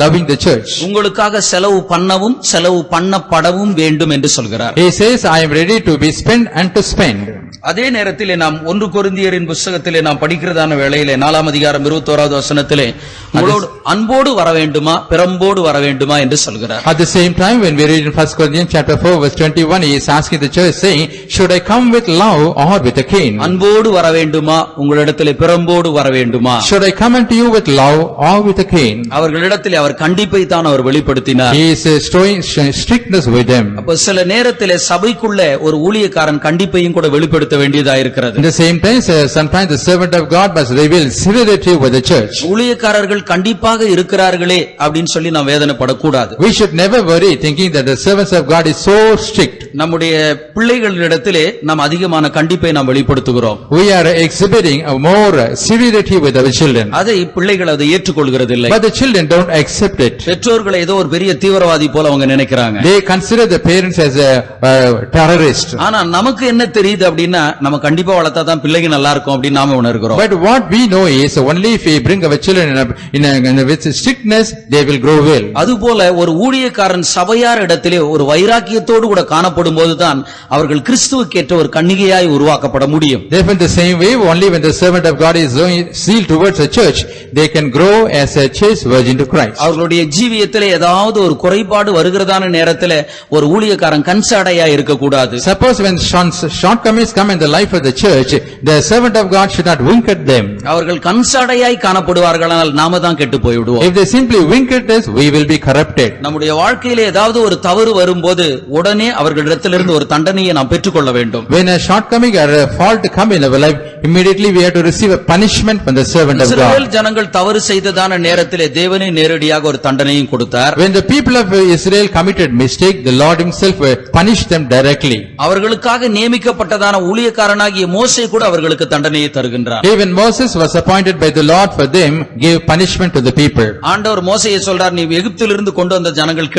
loving the church. உங்களுக்காக செலவு பண்ணவும் செலவு பண்ணப்படவும் வேண்டும் என்று சொல்கிறார். He says, I am ready to be spent and to spend. அதே நேரத்திலே நாம் 1 கொரிந்தியரின் புத்தகத்திலே நாம் படிக்கிறதான வேளையிலே 4ஆம் அதிகாரம் 21வது வசனத்திலே உங்களோடு அன்போடு வர வேண்டுமா பிரம்போடு வர வேண்டுமா என்று சொல்கிறார். At the same time, when we read in 1 Corinthians chapter 4 verse 21, he is asking the church saying, should I come with love or with a cane? அன்போடு வர வேண்டுமா உங்களிடத்திலே பிரம்போடு வர வேண்டுமா? Should I come unto you with love or with a cane? அவர்களிடத்திலே அவர் கண்டிப்பை தான் அவர் வெளிப்படுத்தினார். He is showing strictness with them. அப்ப சில நேரத்திலே சபைக்குள்ள ஒரு ஊழியக்காரன் கண்டிப்பையும் கூட வெளிப்படுத்த வேண்டியதா இருக்கிறது. In the same time, sometimes the servant of God must reveal severity with the church. ஊழியக்காரர்கள் கண்டிப்பாக இருக்கிறார்களே அப்படின்னு சொல்லி நாம் வேதனைப்படக்கூடாது. We should never worry thinking that the servants of God is so strict. நம்முடைய பிள்ளைகளிடத்திலே நாம் அதிகமான கண்டிப்பை நாம் வெளிப்படுத்துகிறோம். We are exhibiting a more severity with our children. அதை பிள்ளைகள் அதை ஏற்றுக்கொள்கிறதில்லை. But the children don't accept it. பெற்றோர்களை ஏதோ ஒரு பெரிய தீவிரவாதி போல அவங்க நினைக்கிறாங்க. They consider the parents as a terrorist. ஆனா நமக்கு என்ன தெரியுது அப்படின்னா நம்ம கண்டிப்பா வளர்த்தா தான் பிள்ளைங்க நல்லா இருக்கும் அப்படின்னு நாம உணர்கிறோம். But what we know is only if we bring our children with strictness, they will grow well. அதுபோல ஒரு ஊழியக்காரன் சபையார் இடத்திலே ஒரு வைராக்கியத்தோடு கூட காணப்படும் போதுதான் அவர்கள் கிறிஸ்துவுக்கேற்ற ஒரு கன்னிகையாய் உருவாக்கப்பட முடியும். Therefore, in the same way, only when the servant of God is zealed towards the church, they can grow as a chaste virgin to Christ. அவர்களுடைய ஜீவியத்திலே ஏதாவது ஒரு குறைபாடு வருகிறதான நேரத்திலே ஒரு ஊழியக்காரன் கன்சாடையா இருக்கக்கூடாது. Suppose when shortcomings come in the life of the church, the servant of God should not wink at them. அவர்கள் கன்சாடையாய் காணப்படுவார்களானால் நாம தான் கெட்டு போய்விடுவோம். If they simply wink at us, we will be corrupted. நம்முடைய வாழ்க்கையிலே ஏதாவது ஒரு தவறு வரும்போது உடனே அவர்களிடத்திலிருந்து ஒரு தண்டனையை நாம் பெற்றுக்கொள்ள வேண்டும். When a shortcoming or a fault come in our life, immediately we have to receive a punishment from the servant of God. இஸ்ரவேல் ஜனங்கள் தவறு செய்ததான நேரத்திலே தேவனே நேரடியாக ஒரு தண்டனையும் கொடுத்தார். When the people of Israel committed mistake, the Lord himself punished them directly. அவர்களுக்காக நியமிக்கப்பட்டதான ஊழியக்காரனாகிய மோசே கூட அவர்களுக்கு தண்டனையை தருகின்றார். Even Moses was appointed by the Lord for them, gave punishment to the people. ஆண்டவர் மோசேயை சொல்றார், நீ எகிப்திலிருந்து கொண்டு வந்த ஜனங்கள்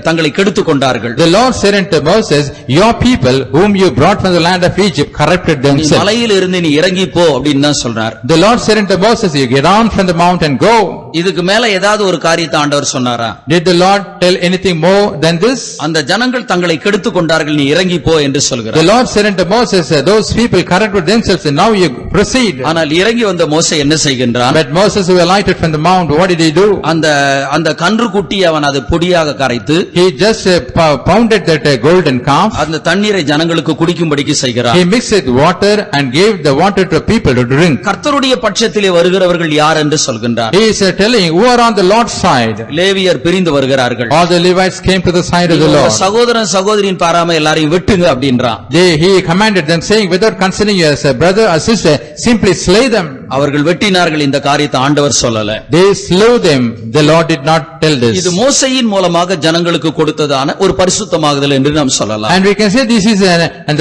தங்களை கெடுத்துக் கொண்டார்கள். The Lord said unto Moses, your people whom you brought from the land of Egypt corrupted themselves. மலையில் இருந்து நீ இறங்கி போ அப்படின்னு தான் சொல்றார். The Lord said unto Moses, you get down from the mount and go. இதுக்கு மேல ஏதாவது ஒரு காரியத்தை ஆண்டவர் சொன்னாரா? Did the Lord tell anything more than this? அந்த ஜனங்கள் தங்களை கெடுத்துக் கொண்டார்கள், நீ இறங்கி போ என்று சொல்கிறார். The Lord said unto Moses, those people corrupted themselves and now you proceed. ஆனால் இறங்கி வந்த மோசே என்ன செய்கின்றான்? But Moses who alighted from the mount, what did he do? அந்த கன்றுக்குட்டி அவன் அதை பொடியாக கரைத்து He just pounded that golden calf. அந்த தண்ணீரை ஜனங்களுக்கு குடிக்கும்படிக்கு செய்கிறார். He mixed with water and gave the water to people to drink. கர்த்தருடைய பட்சத்திலே வருகிறவர்கள் யார் என்று சொல்கின்றார். He is telling who are on the Lord's side. லேவியர் பிரிந்து வருகிறார்கள். All the Levites came to the side of the Lord. சகோதரன் சகோதரியின் பாராம எல்லாரையும் வெட்டுங்க அப்படின்றான். He commanded them saying, without considering you as a brother or sister, simply slay them. அவர்கள் வெட்டினார்கள். இந்த காரியத்தை ஆண்டவர் சொல்லல. They slew them. The Lord did not tell this. இது மோசேயின் மூலமாக ஜனங்களுக்கு கொடுத்ததான ஒரு பரிசுத்தமாகுதல் என்று நாம் சொல்லலாம். And we can say this is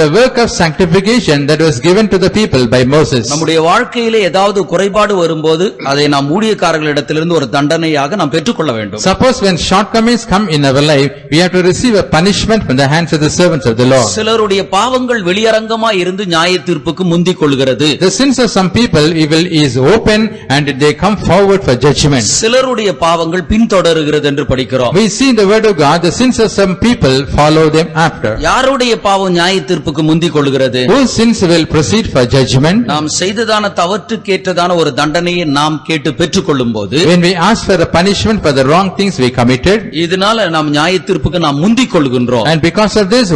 the work of sanctification that was given to the people by Moses. நம்முடைய வாழ்க்கையிலே ஏதாவது குறைபாடு வரும்போது அதை நாம் ஊழியக்காரர்களிடத்திலிருந்து ஒரு தண்டனையாக நாம் பெற்றுக்கொள்ள வேண்டும். Suppose when shortcomings come in our life, we have to receive a punishment from the hands of the servants of the Lord. சிலருடைய பாவங்கள் வெளியரங்கமாய் இருந்து நியாய தீர்ப்புக்கு முந்திக் கொள்கிறது. The sins of some people is open and they come forward for judgment. சிலருடைய பாவங்கள் பின்தொடருகிறது என்று படிக்கிறோம். We see in the word of God, the sins of some people follow them after. யாருடைய பாவம் நியாய தீர்ப்புக்கு முந்திக் கொள்கிறது? Whose sins will proceed for judgment? நாம் செய்ததான தவற்றுக்கேற்றதான ஒரு தண்டனையை நாம் கேட்டு பெற்றுக்கொள்ளும்போது, when we ask for a punishment for the wrong things we committed, இதனால நாம் நியாய தீர்ப்புக்கு நாம் முந்திக் கொள்கின்றோம். and because of this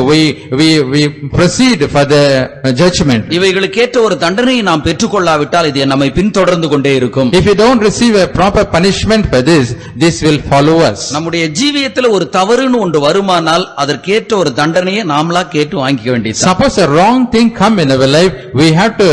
we proceed for the judgment. இவைகளுக்கேற்ற ஒரு தண்டனையை நாம் பெற்றுக்கொள்ளாவிட்டால் இது நம்மை பின்தொடர்ந்து கொண்டே இருக்கும். If you don't receive a proper punishment for this will follow us. நம்முடைய ஜீவியத்தில் ஒரு தவறுன்னு ஒன்று வருமானால் அதற்கேற்ற ஒரு தண்டனையை நாமளா கேட்டு வாங்கிக்க வேண்டியது. Suppose a wrong thing come in our life, we have to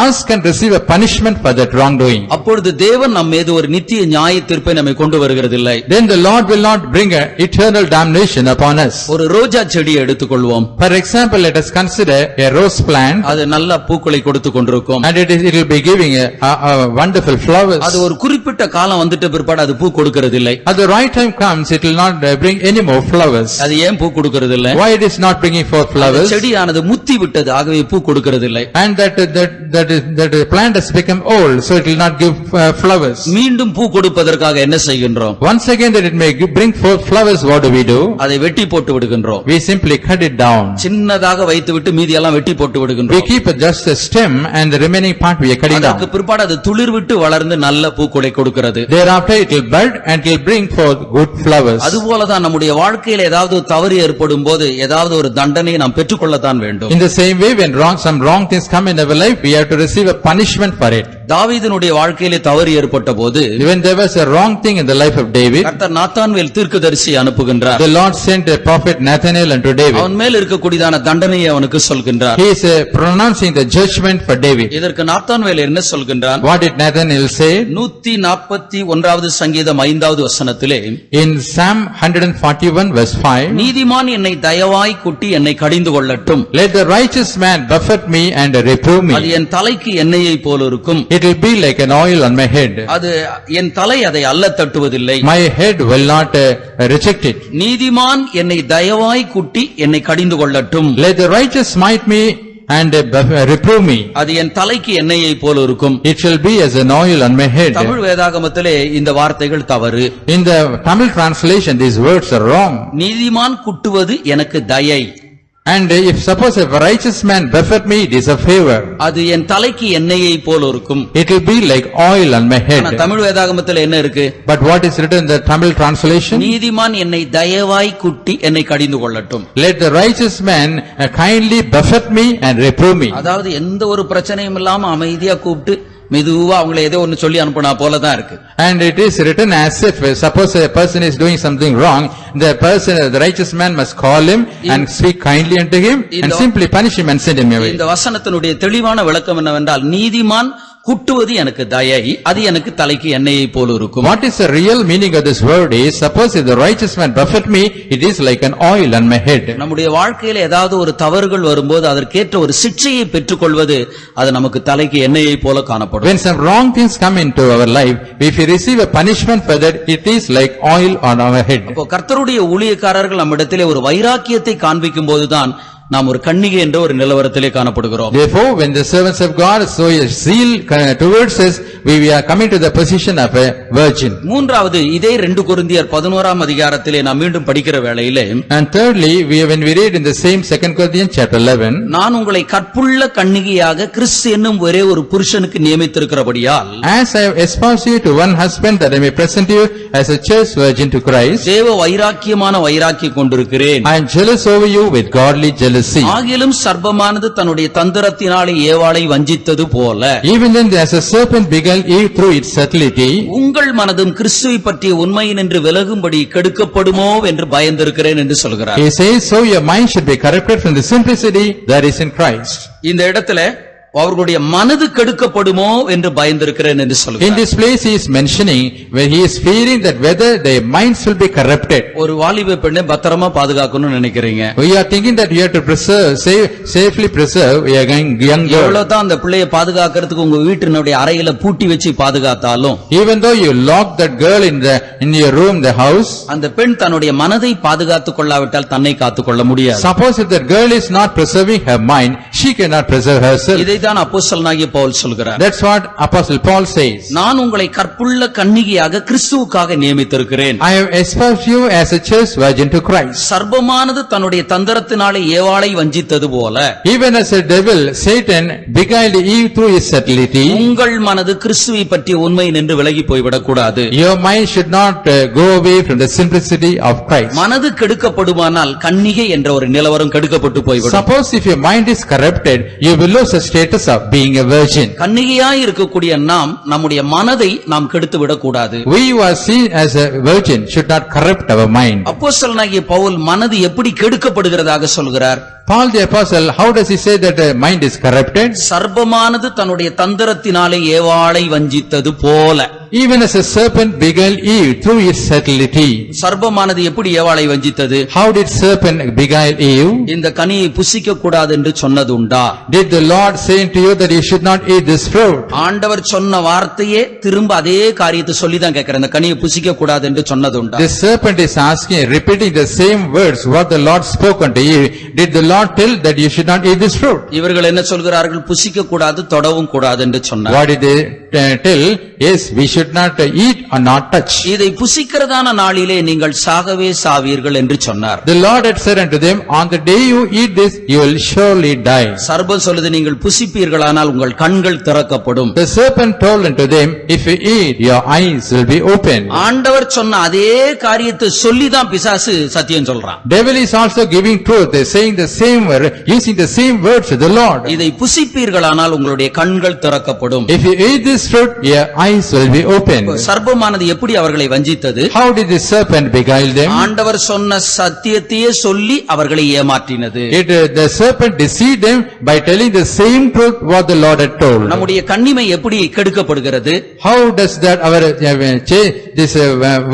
ask and receive a punishment for that wrongdoing. அப்பொழுது தேவன் நம் மீது ஒரு நித்திய நியாய தீர்ப்பை நம்மை கொண்டு வருகிறதில்லை. Then the Lord will not bring an eternal damnation upon us. ஒரு ரோஜா செடியை எடுத்துக்கொள்வோம். For example, let us consider a rose plant. அது நல்ல பூக்களை கொடுத்து கொண்டிருக்கும். And it will be giving a wonderful flowers. அது ஒரு குறிப்பிட்ட காலம் வந்துட்ட பிற்பாடு அது பூ கொடுக்கிறதில்லை. At the right time comes, it will not bring any more flowers. அது ஏன் பூ கொடுக்கிறதில்லை? Why it is not bringing forth flowers? செடியானது முத்தி விட்டது, ஆகவே பூ கொடுக்கிறதில்லை. And that that plant has become old, so it will not give flowers. மீண்டும் பூ கொடுப்பதற்காக என்ன செய்கின்றோம்? Once again that it may bring forth flowers, what do? அதை வெட்டி போட்டு விடுகின்றோம். We simply cut it down. சின்னதாக வைத்துவிட்டு மீதி எல்லாம் வெட்டி போட்டு We விடுகின்றோம். keep just a stem and the remaining part we are cutting அதற்கு down. பிற்பாடு அது துளிர் விட்டு வளர்ந்து நல்ல பூக்களை கொடுக்கிறது. Thereafter it will bud and it will bring forth good flowers. அதுபோலதான் நம்முடைய வாழ்க்கையில் ஏதாவது தவறு ஏற்படும் போது ஏதாவது ஒரு தண்டனையை நாம் பெற்றுக்கொள்ளத்தான் வேண்டும். In the same way, when some wrong things come in our life, we have to receive a punishment for it. தாவீதினுடைய வாழ்க்கையிலே தவறு ஏற்பட்ட போது When there was a wrong thing in the life of David, கர்த்தர் நாத்தான்வேல் தீர்க்கதரிசி அனுப்புகின்றார். the Lord sent a prophet Nathanael unto David. அவன் மேல் இருக்கக்கூடியதான தண்டனையை அவனுக்கு சொல்கின்றார். He is pronouncing the judgment for David. இதற்கு நாத்தான்வேல் என்ன சொல்கின்றான்? What did Nathanael say? 141வது சங்கீதம் 5வது வசனத்திலே In Psalm 141 verse 5, நீதிமான் என்னை தயவாய் குட்டி என்னை கடிந்து கொள்ளட்டும். let the righteous man buffet me and reprove அது me. என் தலைக்கு எண்ணெயை போல இருக்கும். It will be like an oil on my head. அது என் தலை அதை அல்ல தட்டுவதில்லை. My head will not reject it. நீதிமான் என்னை தயவாய் குட்டி என்னை கடிந்து கொள்ளட்டும். Let the righteous smite me and reprove me. அது என் தலைக்கு எண்ணெயை போல இருக்கும். It shall be as an oil on my head. Tamil வேதாகமத்திலே இந்த வார்த்தைகள் தவறு. In the Tamil translation, these words are wrong. நீதிமான் குட்டுவது எனக்கு தயை. And if suppose a righteous man buffet me, it is a favor. அது என் தலைக்கு எண்ணெயை போல இருக்கும். It will be like oil on my head. ஆனா தமிழ் வேதாகமத்திலே என்ன இருக்கு? But what is written in the Tamil translation? நீதிமான் என்னை தயவாய் குட்டி என்னை கடிந்து கொள்ளட்டும். Let the righteous man kindly buffet me and reprove me. அதாவது எந்த ஒரு பிரச்சனையும் இல்லாம அமைதியா கூப்பிட்டு மெதுவா அவங்களை ஏதோ ஒன்னு சொல்லி அனுப்புனா போலதான் இருக்கு. And it is written as if suppose a person is doing something wrong, the righteous man must call him and speak kindly unto him and simply punish him and send him away. இந்த வசனத்தினுடைய தெளிவான விளக்கம் என்னவென்றால் நீதிமான் குட்டுவது எனக்கு தயை, அது எனக்கு தலைக்கு எண்ணெயை போல இருக்கும். What is the real meaning of this word is, suppose if the righteous man buffet me, it is like an oil on my head. நம்முடைய வாழ்க்கையில ஏதாவது ஒரு தவறுகள் வரும்போது அதற்கேற்ற ஒரு சிட்சையை பெற்றுக்கொள்வது அது நமக்கு தலைக்கு எண்ணெயை போல காணப்படும். When some wrong things come into our life, if we receive a punishment for that, it is like oil on our head. அப்போ கர்த்தருடைய ஊழியக்காரர்கள் நம்மிடத்திலே ஒரு வைராக்கியத்தை காண்பிக்கும் போதுதான் நாம் ஒரு கன்னிகை என்ற ஒரு நிலவரத்திலே காணப்படுகிறோம். Therefore, when the servants of God show a zeal towards us, we are coming to the position of a virgin. மூன்றாவது, இதே 2 கொரிந்தியர் 11ஆம் அதிகாரத்திலே நாம் மீண்டும் படிக்கிற வேளையிலே, And thirdly, when we read in the same 2 Corinthians chapter 11, நான் உங்களை கற்புள்ள கன்னிகையாக கிறிஸ்து என்னும் ஒரே ஒரு புருஷனுக்கு நியமித்திருக்கிறபடியால், as I have espoused you to one husband, that I may present you as a church virgin to Christ, தேவ வைராக்கியமான வைராக்கியம் கொண்டிருக்கிறேன். I am jealous over you with godly jealousy. ஆகிலும் சர்ப்பமானது தன்னுடைய தந்திரத்தினாலே ஏவாளை வஞ்சித்தது போல, Even then as a serpent beguiled Eve through its subtlety, உங்கள் மனதும் கிறிஸ்துவை பற்றிய உண்மையினின்று விலகும்படி கெடுக்கப்படுமோ என்று பயந்திருக்கிறேன் என்று சொல்கிறார். he says, so your mind should be corrupted from the simplicity that is in Christ. இந்த இடத்துல அவர்களுடைய மனது கெடுக்கப்படுமோ என்று பயந்திருக்கிறேன் என்று In சொல்கிறார். this place he is mentioning where he is fearing that whether their minds will be corrupted. ஒரு வாலிப பெண்ணை பத்திரமா பாதுகாக்கணும்னு நினைக்கிறீங்க. We are thinking that we have to preserve, safely preserve a young girl. எவ்வளவுதான் அந்த பிள்ளையை பாதுகாக்கிறதுக்கு உங்க வீட்டினுடைய அறையில பூட்டி வச்சு பாதுகாத்தாலும், Even though you lock that girl in your room, the house, அந்த பெண் தன்னுடைய மனதை பாதுகாத்துக் கொள்ளாவிட்டால் தன்னை காத்துக்கொள்ள முடியாது. suppose if that girl is not preserving her mind, she cannot preserve herself. இதைத்தான் அப்போஸ்தலனாகிய பவுல் சொல்கிறார். That's what Apostle Paul says. நான் உங்களை கற்புள்ள கன்னிகையாக கிறிஸ்துவுக்காக நியமித்திருக்கிறேன். I have espoused you as a church virgin to Christ. சர்ப்பமானது தன்னுடைய தந்திரத்தினாலே ஏவாளை வஞ்சித்தது போல, Even as a devil, Satan beguiled Eve through his subtlety, உங்கள் மனது கிறிஸ்துவை பற்றிய உண்மை நின்று விலகி போய்விடக் கூடாது. your mind should not go away from the simplicity of Christ. மனது கெடுக்கப்படுமானால் கன்னிகை என்ற ஒரு நிலவரம் கெடுக்கப்பட்டு போய்விடும். Suppose if your mind is corrupted, you will lose the status of being a virgin. கன்னிகையாய் இருக்கக்கூடிய நாம் நம்முடைய மனதை நாம் கெடுத்து விடக்கூடாது. We who are seen as a virgin should not corrupt our mind. அப்போஸ்தலனாகிய பவுல் மனது எப்படி கெடுக்கப்படுகிறதாக சொல்கிறார்? Paul the apostle, how does he say that the mind is corrupted? சர்ப்பமானது தன்னுடைய தந்திரத்தினாலே ஏவாளை வஞ்சித்தது போல. Even as a serpent beguiled Eve through its subtlety. சர்ப்பமானது எப்படி ஏவாளை வஞ்சித்தது? How did serpent beguile Eve? இந்த கனியை புசிக்க கூடாது என்று சொன்னதுண்டா? Did the Lord say to you that you should not eat this fruit? ஆண்டவர் சொன்ன வார்த்தையே திரும்ப அதே காரியத்தை சொல்லிதான் கேட்கிறேன். இந்த கனியை புசிக்க கூடாது என்று சொன்னதுண்டா? The serpent is asking, repeating the same words what the Lord spoke unto Eve. Did the Lord Lord tell that you should not eat this fruit? இவர்கள் என்ன சொல்கிறார்கள்? புசிக்க கூடாது, தொடவும் கூடாது என்று சொன்னார். What did they tell? Yes, we should not eat or not touch. இதை புசிக்கிறதான நாளிலே நீங்கள் சாகவே சாவீர்கள் என்று சொன்னார். The Lord had said unto them, on the day you eat this, you will surely die. சர்ப்பம் சொல்லுது, நீங்கள் புசிப்பீர்களானால் உங்கள் கண்கள் திறக்கப்படும். The serpent told unto them, if you eat, your eyes will be open. ஆண்டவர் சொன்ன அதே காரியத்தை சொல்லிதான் பிசாசு சத்தியம் சொல்றான். Devil is also giving truth. They are saying the same word, using the same words to the Lord. இதை புசிப்பீர்களானால் உங்களுடைய கண்கள் திறக்கப்படும். If you eat this fruit, your eyes will be open. சர்ப்பமானது எப்படி அவர்களை வஞ்சித்தது? How did the serpent beguile them? ஆண்டவர் சொன்ன சத்தியத்தையே சொல்லி அவர்களை ஏமாற்றினது. The serpent deceived them by telling the same truth what the Lord had told. நம்முடைய கண்ணிமை எப்படி கெடுக்கப்படுகிறது? How does that our this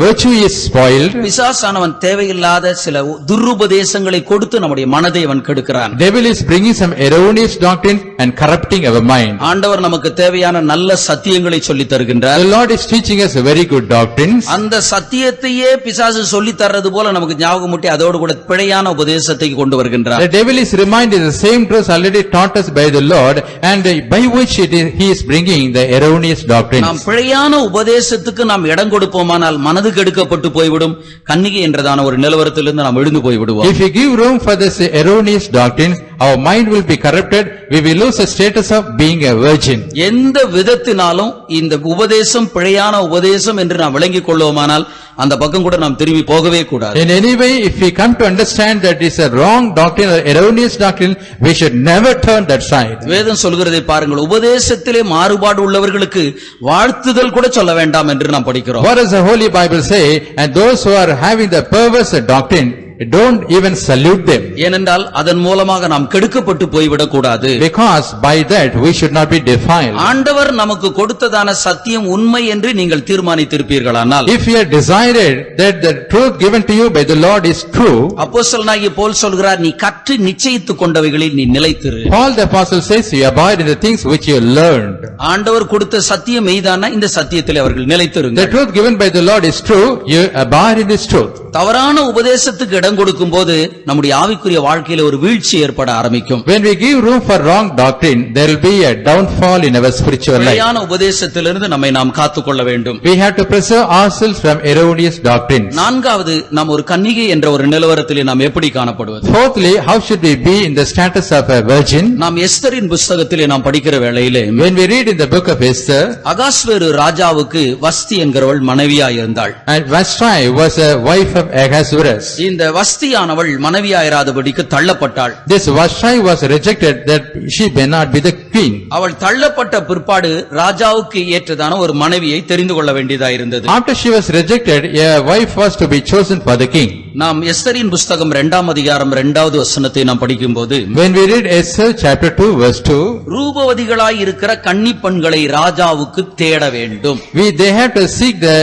virtue is spoiled? பிசாசானவன் தேவையில்லாத சில துருபதேசங்களை கொடுத்து நம்முடைய மனதை அவன் கெடுக்கிறான். Devil is bringing some erroneous doctrine and corrupting our mind. ஆண்டவர் நமக்கு தேவையான நல்ல சத்தியங்களை சொல்லித் தருகின்றார். The Lord is teaching us a very good doctrines. அந்த சத்தியத்தையே பிசாசு சொல்லித் தர்றது போல நமக்கு ஞாபகமூட்டி அதோடு கூட பிழையான உபதேசத்தை கொண்டு வருகின்றார். The devil is reminding the same truth already taught us by the Lord, and by which he is bringing the erroneous doctrines. நாம் பிழையான உபதேசத்துக்கு நாம் இடம் கொடுப்போமானால் மனது கெடுக்கப்பட்டு போய்விடும். கன்னிகை என்றதான ஒரு நிலவரத்திலிருந்து நாம் எழுந்து போய்விடுவோம். If we give room for this erroneous doctrines, our mind will be corrupted. We will lose the status of being a virgin. எந்த விதத்தினாலும் இந்த உபதேசம் பிழையான உபதேசம் என்று நாம் விளங்கிக் கொள்வோமானால் அந்த பக்கம் கூட நாம் திரும்பி போகவே கூடாது. In any way, if we come to understand that it's a wrong doctrine or erroneous doctrine, we should never turn that side. வேதம் சொல்கிறதை பாருங்கள், உபதேசத்திலே மாறுபாடு உள்ளவர்களுக்கு வாழ்த்துதல் கூட சொல்ல வேண்டாம் என்று நாம் படிக்கிறோம். What does the Holy Bible say? And those who are having the perverse doctrine, don't even salute them. ஏனென்றால் அதன் மூலமாக நாம் கெடுக்கப்பட்டு போய்விடக் கூடாது. Because by that we should not be defiled. ஆண்டவர் நமக்கு கொடுத்ததான சத்தியம் உண்மை என்று நீங்கள் தீர்மானித்திருப்பீர்களானால், If you have decided that the truth given to you by the Lord is true, அப்போஸ்தலனாகிய பவுல் சொல்கிறார், நீ கற்று நிச்சயித்துக் கொண்டவைகளில் நீ நிலைத்திரு. Paul the apostle says, you abide in the things which you learned. ஆண்டவர் கொடுத்த சத்தியம் மெய்தான இந்த சத்தியத்திலே அவர்கள் நிலைத்திருங்க. The truth given by the Lord is true, you abide in this truth. தவறான உபதேசத்துக்கு இடம் கொடுக்கும் போது நம்முடைய ஆவிக்குரிய வாழ்க்கையில ஒரு வீழ்ச்சி ஏற்பட ஆரம்பிக்கும். When we give room for wrong doctrine, there will be a downfall in our spiritual life. பிழையான உபதேசத்திலிருந்து நம்மை நாம் காத்துக்கொள்ள வேண்டும். We have to preserve ourselves from erroneous doctrines. நான்காவது, நாம் ஒரு கன்னிகை என்ற ஒரு நிலவரத்திலே நாம் எப்படி காணப்படுவது? Fourthly, how should we be in the status of a virgin? நாம் எஸ்தரின் புத்தகத்திலே நாம் படிக்கிற வேளையிலே, When we read in the book of Esther, அகாஸ்வேரு ராஜாவுக்கு வஸ்தி என்கிறவள் மனைவியாய் இருந்தாள். and Vashti was a wife of Ahasuerus. இந்த வஸ்தியானவள் மனைவியாயிராதபடிக்கு தள்ளப்பட்டாள். This Vashti was rejected that she may not be the queen. அவள் தள்ளப்பட்ட பிற்பாடு ராஜாவுக்கு ஏற்றதான ஒரு மனைவியை தெரிந்து கொள்ள வேண்டியதா இருந்தது. After she was rejected, a wife was to be chosen for the king. நாம் எஸ்தரின் புத்தகம் 2ஆம் அதிகாரம் 2வது வசனத்தை நாம் படிக்கும்போது, When we read Esther chapter 2 verse 2, ரூபவதிகளாய் இருக்கிற கன்னிப் பெண்களை ராஜாவுக்கு தேட வேண்டும். they have to seek the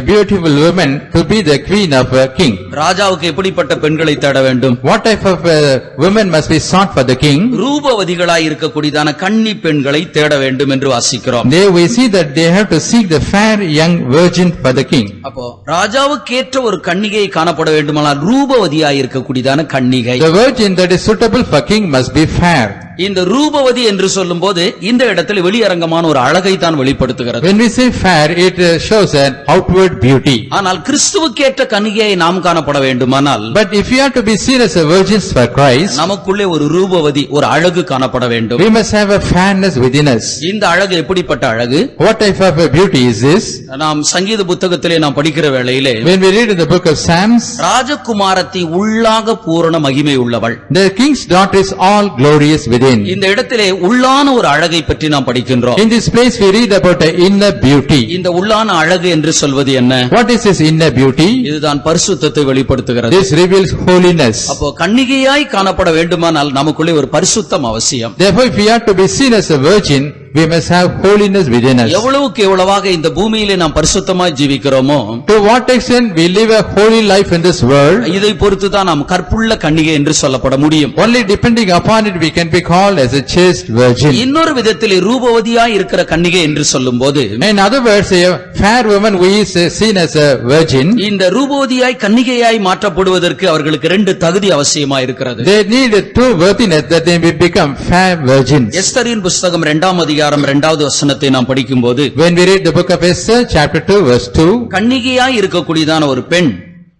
beautiful woman to be the queen of a king. ராஜாவுக்கு எப்படிப்பட்ட பெண்களை தேட வேண்டும்? What type of women must be sought for the king? ரூபவதிகளாய் இருக்கக்கூடியதான கன்னி பெண்களை தேட வேண்டும் என்று வாசிக்கிறோம். There we see that they have to seek the fair young virgin for the king. அப்போ ராஜாவுக்கு ஏற்ற ஒரு கன்னிகை காணப்பட வேண்டுமானால் ரூபவதியாய் இருக்கக்கூடியதான கன்னிகை. The virgin that is suitable for king must be fair. இந்த ரூபவதி என்று சொல்லும்போது இந்த இடத்தில் வெளியரங்கமான ஒரு அழகை தான் வெளிப்படுத்துகிறது. When we say fair, it shows an outward beauty. ஆனால் கிறிஸ்துவுக்கேற்ற கன்னிகையை நாம் காணப்பட வேண்டுமானால், But if you are to be seen as a virgins for Christ, நமக்குள்ளே ஒரு ரூபவதி, ஒரு அழகு காணப்பட வேண்டும். we must have a fairness within us. இந்த அழகு எப்படிப்பட்ட அழகு? What type of a beauty is this? நாம் சங்கீத புத்தகத்திலே நாம் படிக்கிற வேளையிலே, When we read in the book of Psalms, ராஜகுமாரத்தி உள்ளாக பூரண மகிமை உள்ளவள், the king's daughter is all glorious within. இந்த இடத்திலே உள்ளான ஒரு அழகை பற்றி நாம் படிக்கின்றோம். In this place we read about the inner beauty. இந்த உள்ளான அழகு என்று சொல்வது என்ன? What is this inner beauty? இதுதான் பரிசுத்தத்தை வெளிப்படுத்துகிறது. This reveals holiness. அப்போ கன்னிகையாய் காணப்பட வேண்டுமானால் நமக்குள்ளே ஒரு பரிசுத்தம் அவசியம். Therefore, if we are to be seen as a virgin, we must have holiness within us. எவ்வளவுக்கு எவ்வளவாக இந்த பூமியிலே நாம் பரிசுத்தமாய் ஜீவிக்கிறோமோ, To what extent we live a holy life in this world, இதை பொறுத்து தான் நாம் கற்புள்ள கன்னிகை என்று சொல்லப்பட முடியும். only depending upon it we can be called as a chaste virgin. இன்னொரு விதத்தில் ரூபவதியாய் இருக்கிற கன்னிகை என்று சொல்லும்போது, In other words, a fair woman who is seen as a virgin, இந்த ரூபவதியாய் கன்னிகையாய் மாற்றப்படுவதற்கு அவர்களுக்கு ரெண்டு தகுதி அவசியமா இருக்கிறது. they need two worthiness that they will become fair virgins. எஸ்தரின் புஸ்தகம் 2ஆம் அதிகாரம் 2வது வசனத்தை நாம் படிக்கும்போது, When we read the book of Esther, chapter 2, verse 2, கன்னிகையாய் இருக்கக்கூடியதான ஒரு பெண்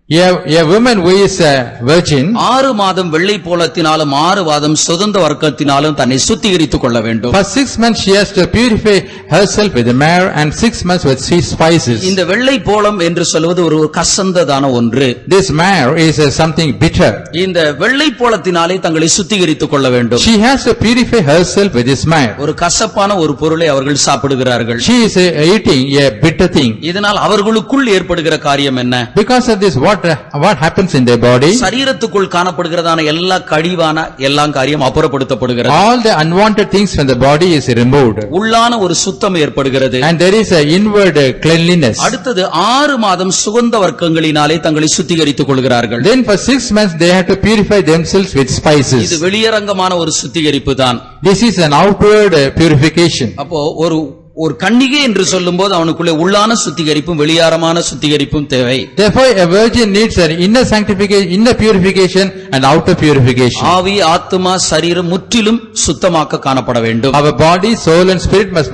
a woman who is a virgin, 6 மாதம் வெள்ளை போலத்தினாலும் 6 மாதம் சுகந்த வர்க்கத்தினாலும் தன்னை சுத்திகரித்துக் கொள்ள வேண்டும். for 6 months she has to purify herself with the myrrh and 6 months with sweet spices. இந்த வெள்ளை போலம் என்று சொல்வது ஒரு கசந்ததான ஒன்று. This myrrh is something bitter. இந்த வெள்ளை போலத்தினாலே தங்களை சுத்திகரித்துக் கொள்ள வேண்டும். She has to purify herself with this myrrh. ஒரு கசப்பான ஒரு பொருளை அவர்கள் சாப்பிடுகிறார்கள். She is eating a bitter thing. இதனால் அவர்களுக்குள் ஏற்படுகிற காரியம் என்ன? Because of this, what happens in their body? சரீரத்துக்குள் காணப்படுகிறதான எல்லா கழிவான எல்லாம் காரியம் அப்புறப்படுத்தப்படுகிறது. All the unwanted things from the body is removed. உள்ளான ஒரு சுத்தம் ஏற்படுகிறது. And there is an inward cleanliness. அடுத்தது 6 மாதம் சுகந்த வர்க்கங்களினாலே தங்களை சுத்திகரித்துக் கொள்கிறார்கள். Then for 6 months they have to purify themselves with இது spices. வெளியரங்கமான ஒரு சுத்திகரிப்பு தான். This is an outward purification. அப்போ ஒரு கன்னிகை என்று சொல்லும்போது அவனுக்குள்ளே உள்ளான சுத்திகரிப்பும் வெளியாரமான சுத்திகரிப்பும் தேவை. Therefore a virgin needs an inner sanctification, inner purification and outer purification. ஆவி, ஆத்துமா, சரீரம் முற்றிலும் சுத்தமாக்க காணப்பட வேண்டும். Our body, soul and spirit must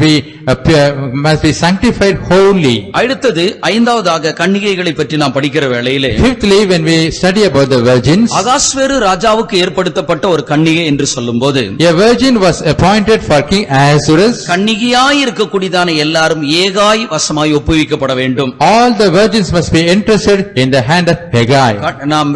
be sanctified wholly. அடுத்தது 5வதாக கன்னிகைகளை பற்றி நாம் படிக்கிற வேளையிலே, Fifthly, when we study about the virgins, அகாஸ்வேரு ராஜாவுக்கு ஏற்படுத்தப்பட்ட ஒரு கன்னிகை என்று சொல்லும்போது, a virgin was appointed for King Ahasuerus. கன்னிகையாய் இருக்கக்கூடியதான எல்லாரும் ஏகாய் வசமாய் ஒப்புவிக்கப்பட வேண்டும். All the virgins must be entrusted in the hand of Haggai. நாம்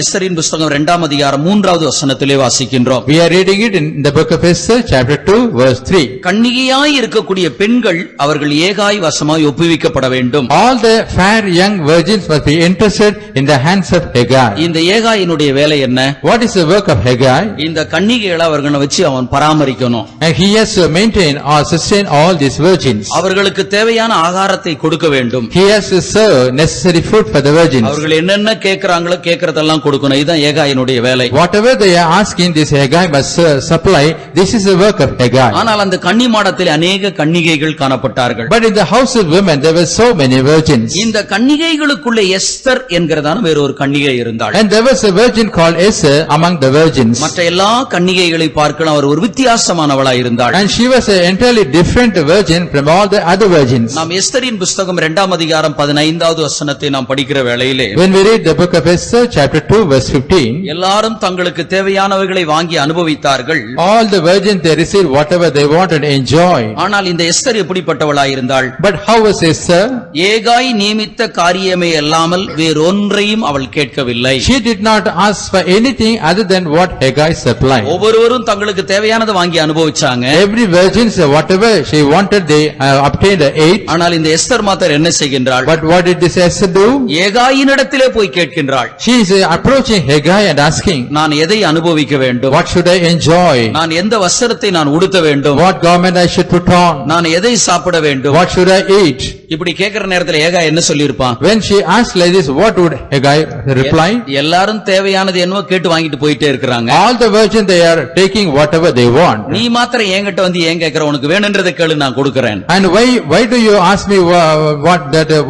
எஸ்தரின் புஸ்தகம் 2ஆம் அதிகாரம் 3வது வசனத்திலே வாசிக்கின்றோம். We are reading it in the book of Esther, chapter 2, verse 3. கன்னிகையாய் இருக்கக்கூடிய பெண்கள் அவர்கள் ஏகாய் வசமாய் ஒப்புவிக்கப்பட வேண்டும். All the fair young virgins must be entrusted in the hands of Haggai. இந்த ஏகாயினுடைய வேலை என்ன? What is the work of Haggai? இந்த கன்னிகைகளை அவர்களை வச்சு அவன் பராமரிக்கணும். And he has to maintain or sustain all these virgins. அவர்களுக்கு தேவையான ஆகாரத்தை கொடுக்க வேண்டும். He has to serve necessary food for the virgins. அவர்கள் என்னென்ன கேட்கறாங்களோ கேட்கறதெல்லாம் கொடுக்கணும். இதுதான் ஏகாயினுடைய வேலை. Whatever they are asking, this Haggai must supply. This is the work of Haggai. ஆனால் அந்த கன்னி மாடத்தில் அநேக கன்னிகைகள் காணப்பட்டார்கள். But in the house of women there were so many virgins. இந்த கன்னிகைகளுக்குள்ளே எஸ்தர் என்கிறதான வேற ஒரு கன்னிகை இருந்தாள். And there was a virgin called Esther among the virgins. மற்ற எல்லா கன்னிகைகளை பார்க்கலாம் அவர் ஒரு வித்தியாசமானவளாய் இருந்தாள். And she was an entirely different virgin from all the other virgins. நாம் எஸ்தரின் புஸ்தகம் 2ஆம் அதிகாரம் 15வது வசனத்தை நாம் படிக்கிற வேளையிலே, When we read the book of Esther, chapter 2, verse 15, எல்லாரும் தங்களுக்கு தேவையானவைகளை வாங்கி அனுபவித்தார்கள். all the virgins they received whatever they wanted to enjoy. ஆனால் இந்த எஸ்தர் எப்படிப்பட்டவளாய் இருந்தாள்? But how was Esther? ஏகாய் நியமித்த காரியமே அல்லாமல் வேறொன்றையும் அவள் கேட்கவில்லை. She did not ask for anything other than what Haggai supplied. ஒவ்வொருவரும் தங்களுக்கு தேவையானதை வாங்கி அனுபவிச்சாங்க. Every virgin, whatever she wanted, they obtained the aid. ஆனால் இந்த எஸ்தர் மாத்தர் என்ன செய்கின்றாள்? But what did this Esther do? ஏகாயினிடத்திலே போய் கேட்கின்றாள். She is approaching Haggai and asking, நான் எதை அனுபவிக்க வேண்டும்? what should I enjoy? நான் எந்த வஸ்திரத்தை நான் உடுத்த வேண்டும்? What garment I should put on? நான் எதை சாப்பிட வேண்டும்? What should I eat? இப்படி கேட்கிற நேரத்தில் ஏகாய் என்ன சொல்லியிருப்பான்? When she asked like this, what would Haggai reply? எல்லாரும் தேவையானது என்னவோ கேட்டு வாங்கிட்டு போயிட்டே இருக்கிறாங்க. All the virgins, they are taking whatever they want. நீ மாத்திரம் என்கிட்ட வந்து ஏன் கேட்கிற? உனக்கு வேணும்ன்றதை கேளு, நான் கொடுக்கிறேன். And why do you ask me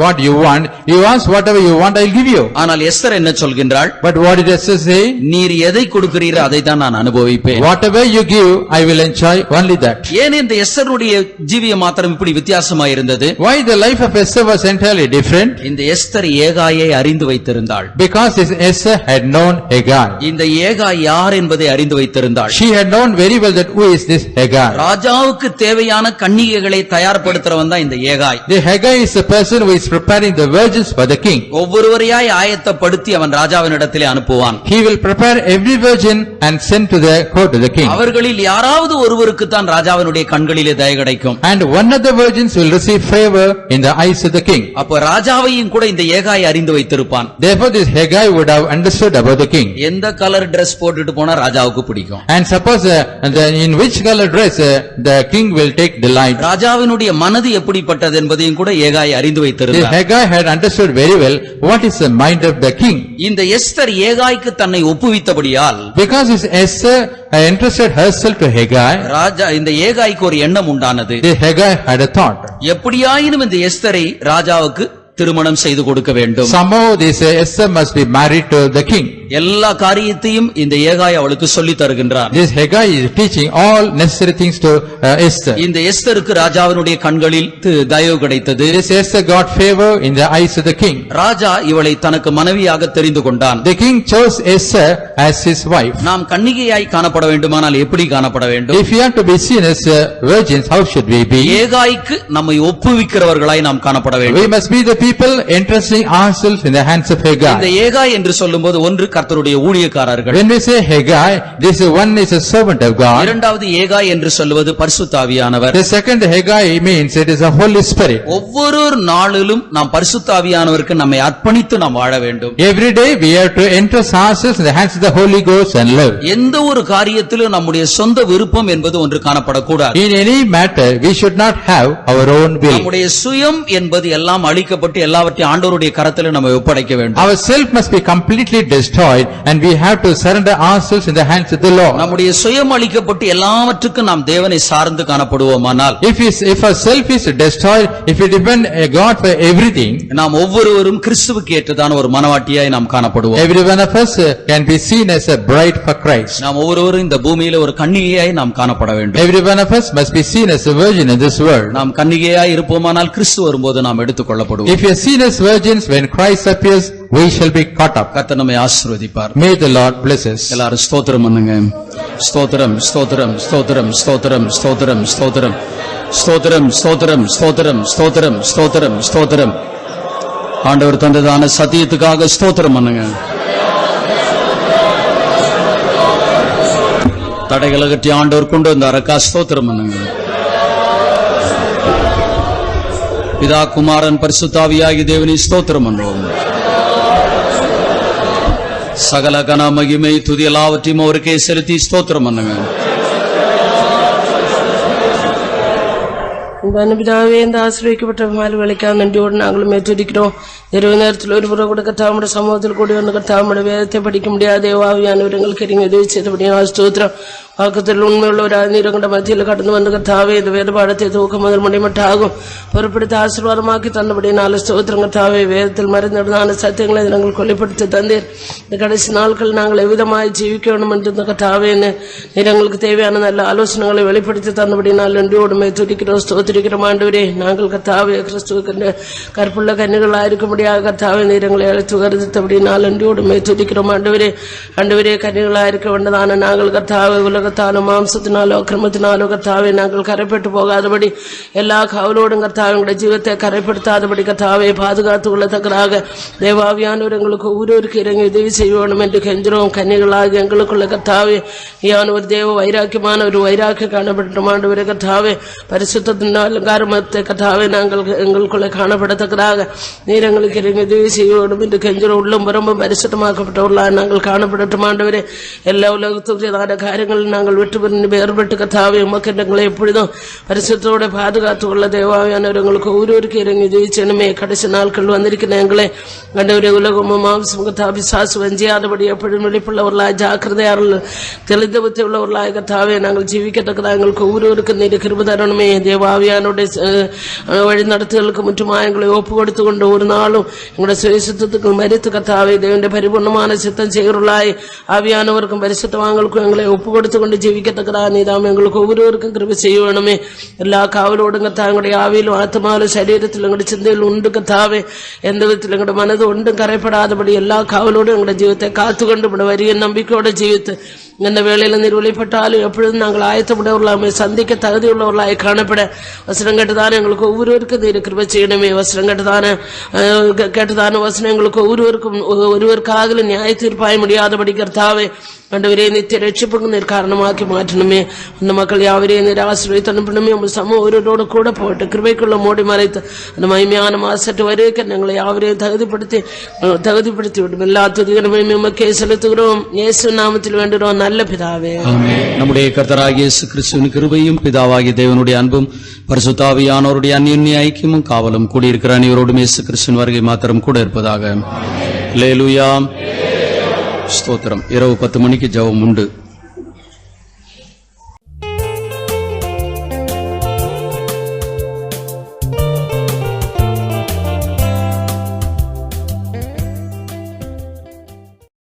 what you want? You ask whatever you want, I'll give you. ஆனால் எஸ்தர் என்ன சொல்கின்றாள்? But what did Esther say? நீர் எதை கொடுக்கிறீரோ அதை தான் நான் அனுபவிப்பேன். Whatever you give, I will enjoy only that. ஏன் இந்த எஸ்தருடைய ஜீவியம் மாத்திரம் இப்படி வித்தியாசமா இருந்தது? Why the life of Esther was entirely different? இந்த எஸ்தர் ஏகாயை அறிந்து வைத்திருந்தாள். Because this Esther had known Haggai. இந்த ஏகாய் யார் என்பதை அறிந்து வைத்திருந்தாள். She had known very well that who is this Haggai. ராஜாவுக்கு தேவையான கன்னிகைகள் கன்னிகைகளை தயார்படுத்துறவன் தான் இந்த ஏகாய். The Haggai is the person who is preparing the virgins for the king. ஒவ்வொருவரையாய் ஆயத்தப்படுத்தி அவன் ராஜாவினிடத்திலே அனுப்புவான். He will prepare every virgin and send to the court to the king. அவர்களில் யாராவது ஒருவருக்கு தான் ராஜாவினுடைய கண்களிலே தயை கிடைக்கும். And one of the virgins will receive favor in the eyes of the king. அப்ப ராஜாவையும் கூட இந்த ஏகாய் அறிந்து வைத்திருப்பான். Therefore this Haggai would have understood about the king. எந்த கலர் Dress போட்டுட்டு போனா ராஜாவுக்கு பிடிக்கும். And suppose in which color dress the king will take delight. ராஜாவினுடைய மனது எப்படிப்பட்டது என்பதையும் கூட ஏகாய் அறிந்து The வைத்திருந்தார். Haggai had understood very well what is the mind of the king. இந்த எஸ்தர் ஏகாய்க்கு தன்னை ஒப்புவித்தபடியால் Because his Esther entrusted herself to Haggai, ராஜா இந்த ஏகாய்க்கு ஒரு எண்ணம் உண்டானது. the Haggai had a thought. எப்படியாயினும் இந்த எஸ்தரை ராஜாவுக்கு திருமணம் செய்து கொடுக்க வேண்டும். Somehow this Esther must be married to the king. எல்லா காரியத்தையும் இந்த ஏகாய் அவளுக்கு சொல்லி தருகின்றார். This Haggai is teaching all necessary things to Esther. இந்த எஸ்தருக்கு ராஜாவினுடைய கண்களில் தயவு கிடைத்தது. This Esther got favor in the eyes of the king. ராஜா இவளை தனக்கு மனைவியாக தெரிந்து கொண்டான். The king chose Esther as his wife. நாம் கன்னிகையாய் காணப்பட வேண்டுமானால் எப்படி காணப்பட வேண்டும்? If we are to be seen as virgins, how should we be? ஏகாய்க்கு நம்மை ஒப்புவிக்கிறவர்களாய் நாம் காணப்பட We வேண்டும். must be the people entrusting ourselves in the hands of இந்த Haggai. ஏகாய் என்று சொல்லும்போது ஒன்று கர்த்தருடைய ஊழியக்காரர்கள், When we say Haggai, this one is a servant of God. இரண்டாவது ஏகாய் என்று சொல்லுவது பரிசுத்த ஆவியானவர். The second Haggai means it is a Holy Spirit. ஒவ்வொரு நாளிலும் நாம் பரிசுத்த ஆவியானவருக்கு நம்மை அர்ப்பணித்து நாம் வாழ வேண்டும். Every day we have to entrust ourselves in the hands of the Holy Ghost and live. எந்த ஒரு காரியத்திலும் நம்முடைய சொந்த விருப்பம் என்பது ஒன்று காணப்படக்கூடாது. In any matter, we should not have our own will. நம்முடைய சுயம் என்பது எல்லாம் அழிக்கப்பட்டு எல்லாவற்றையும் ஆண்டவருடைய கரத்தில் நம்ம ஒப்படைக்க வேண்டும். Our self must be completely destroyed and we have to surrender ourselves in the hands of the Lord. நம்முடைய சுயம் அழிக்கப்பட்டு எல்லாவற்றுக்கும் நாம் தேவனை சார்ந்து காணப்படுவோமானால், If our self is destroyed, if we depend on God for everything, நாம் ஒவ்வொருவரும் கிறிஸ்துவுக்கு ஏற்றதான ஒரு மனவாட்டியாய் நாம் காணப்படுவோம். every one of us can be seen as a bride for Christ. நாம் ஒவ்வொருவரும் இந்த பூமியில ஒரு கன்னிகையாய் நாம் காணப்பட வேண்டும். Every one of us must be seen as a virgin in this world. நாம் கன்னிகையாய் இருப்போமானால் கிறிஸ்து வரும்போது நாம் எடுத்துக்கொள்ளப்படுவோம். If we are seen as virgins, when Christ appears, we shall be caught up. கர்த்தர் நம்மை ஆசீர்வதிப்பார். May the Lord bless us. எல்லாரும் ஸ்தோத்திரம் பண்ணுங்க. ஸ்தோத்திரம் ஸ்தோத்திரம் ஸ்தோத்திரம் ஸ்தோத்திரம் ஸ்தோத்திரம் ஸ்தோத்திரம் ஸ்தோத்திரம் ஸ்தோத்திரம் ஸ்தோத்திரம் ஸ்தோத்திரம் ஸ்தோத்திரம் ஸ்தோத்திரம். ஆண்டவர் தந்ததான சத்தியத்துக்காக ஸ்தோத்திரம் பண்ணுங்க. தடைகளை கட்டி ஆண்டவர் கொண்டு வந்தாரக்கா ஸ்தோத்திரம் பண்ணுங்க. பிதா குமாரன் பரிசுத்தாவியாகிய தேவனை ஸ்தோத்திரம் பண்ணுவோம். சகல கன மகிமை துதி எல்லாவற்றையும் அவருக்கே செலுத்தி ஸ்தோத்திரம் பண்ணுங்க. பிதாவே, இந்த ஆசிரியக்கப்பட்ட மாலை வேலைக்காக நன்றியோடு நாங்களும் ஏற்றிருக்கிறோம். இரவு நேரத்தில் ஒரு முறை கூட கர்த்தாவுடைய சமூகத்தில் கூடி வந்து கர்த்தாவுடைய வேதத்தை படிக்க முடியாத தேவாவியானவர் எங்களுக்கு இறங்கி உதவி செய்தபடியா ஸ்தோத்திரம். வாக்குத்தத்தத்தில் உண்மையுள்ளவராக நீரங்கண்ட மத்தியில் கடந்து வந்து கர்த்தாவே இந்த வேத பாடத்தை தூக்க முதல் முடிமட்டாகும் பொறுப்படுத்தி ஆசீர்வாதமாக்கி தந்தபடி நாலு ஸ்தோத்திரம். கர்த்தாவே, வேதத்தில் மறைந்திருந்தான சத்தியங்களை நாங்கள் கொல்லைப்படுத்தி தந்தீர். இந்த கடைசி நாட்கள் நாங்கள் எவ்விதமாய் ஜீவிக்க வேண்டும் என்று இந்த கர்த்தாவேன்னு நீர் எங்களுக்கு தேவையான நல்ல ஆலோசனைகளை வெளிப்படுத்தி தந்தபடி நாள் நன்றியோடுமே துடிக்கிறோம் ஸ்தோத்திரிக்கிறோம். ஆண்டவரே, நாங்கள் கர்த்தாவே கிறிஸ்துவுக்கு கற்புள்ள கன்னிகளாக இருக்க முடியாது கர்த்தாவே நீர் எங்களை அழைத்து கருதித்தபடி நாள் நன்றியோடுமே துடிக்கிறோம். ஆண்டவரே, கன்னிகளாக இருக்க வேண்டதான நாங்கள் கர்த்தாவே உலகத்தாலும் மாம்சத்தினாலோ அக்கிரமத்தினாலோ கர்த்தாவே நாங்கள் கரைப்பட்டு போகாதபடி எல்லா காவலோடும் கர்த்தாவே எங்களுடைய ஜீவத்தை கரைப்படுத்தாதபடி கர்த்தாவே பாதுகாத்து கொள்ளத்தக்கதாக தேவாவியானவர் எங்களுக்கு ஒவ்வொருக்கு இறங்கி உதவி செய்ய வேண்டும் என்று கெஞ்சிரோம். கன்னிகளாக எங்களுக்குள்ள கர்த்தாவே ஒரு தேவ வைராக்கியமான ஒரு வைராக்கியம் காணப்பட்டோம். ஆண்டவரே கர்த்தாவே, பரிசுத்தத்தின் அலங்காரத்தை கர்த்தாவே நாங்கள் எங்களுக்குள்ள காணப்படத்தக்கதாக நீர் எங்களுக்கு இறங்கி உதவி செய்ய வேண்டும் என்று கெஞ்சிரோம். உள்ளம் புறம்பும் பரிசுத்தமாக்கப்பட்டவர்களாக நாங்கள் காணப்படட்டும். ஆண்டவரே, எல்லா உலகத்துக்குரிய காரியங்கள் நாங்கள் விட்டு வேறுபட்டு கர்த்தாவே உமக்கு எங்களை எப்பொழுதும் பரிசுத்தோட பாதுகாத்து கொள்ள தேவாவியானவர் எங்களுக்கு ஒவ்வொருக்கு இறங்கி ஜெயிச்சனுமே. கடைசி நாட்கள் வந்திருக்கிற எங்களை ஆண்டவரே உலகமும் மாம்சம் கர்த்தாவே சாசு வஞ்சியாதபடி எப்பொழுதும் வெளிப்புள்ளவர்களாய் ஜாக்கிரதையாளர்கள் தெளிந்த புத்தி உள்ளவர்களாய் கர்த்தாவே நாங்கள் ஜீவிக்கத்தக்கதாக எங்களுக்கு ஒவ்வொருக்கு நீர் கிருபை தரணுமே. தேவாவியானுடைய வழி நடத்துதலுக்கு முற்றுமாக எங்களை ஒப்பு கொடுத்து கொண்டு ஒரு நாளும் எங்களுடைய சுயசுத்தத்துக்கு மறித்து கர்த்தாவே தேவனுடைய பரிபூர்ணமான சித்தம் செய்கிறவர்களாய் ஆவியானவருக்கும் பரிசுத்தவாங்களுக்கும் எங்களை ஒப்பு கொடுத்து கொண்டு ஜீவிக்கத்தக்கதாக நீதாம் எங்களுக்கு ஒவ்வொருவருக்கும் கிருபை செய்ய வேணுமே. எல்லா காவலோடுங்க தாங்களுடைய ஆவியிலும் ஆத்மாவிலும் சரீரத்தில் எங்களுடைய சிந்தையில் உண்டு கர்த்தாவே எந்த விதத்தில் எங்களுடைய மனது ஒன்றும் கரைப்படாதபடி எல்லா காவலோடும் எங்களுடைய ஜீவத்தை காத்து கொண்டு வரிய நம்பிக்கையோட ஜீவித்து இந்த வேளையில நீர் வெளிப்பட்டாலும் எப்பொழுதும் நாங்கள் ஆயத்தப்படவர்களாமே சந்திக்க தகுதியுள்ளவர்களாய் காணப்பட வசனம் கேட்டதான எங்களுக்கு ஒவ்வொருவருக்கும் நீர் கிருபை செய்யணுமே. வசனம் கேட்டதான வசனம் எங்களுக்கு ஒருவருக்காக நியாய தீர்ப்பாய முடியாதபடி கர்த்தாவே ஆண்டவரே நித்திய ரட்சிப்புக்கு நீர் காரணமாக்கி மாற்றணுமே. அந்த மக்கள் யாவரையும் நீர் ஆசீர்வதித்து அனுப்பணுமே. உங்கள் சமூக ஒருவரோடு கூட போட்டு கிருபைக்குள்ள மூடி மறைத்து அந்த மகிமையான மாசட்டு வரைக்கும் எங்களை யாவரையும் தகுதிப்படுத்தி விடும். எல்லா துதிகளுமே உமக்கே செலுத்துகிறோம். இயேசு நாமத்தில் வேண்டுகிறோம் நல்ல பிதாவே. நம்முடைய கர்த்தராகிய இயேசு கிறிஸ்துவின் கிருபையும் பிதாவாகிய தேவனுடைய அன்பும் பரிசுத்த ஆவியானவருடைய அந்யோன்ய ஐக்கியமும் காவலும் கூடியிருக்கிற அனைவரோடும் இயேசு கிறிஸ்துவின் வருகை மாத்திரம் கூட இருப்பதாக. அல்லேலூயா. ஸ்தோத்திரம். இரவு 10 மணிக்கு ஜெபம் உண்டு.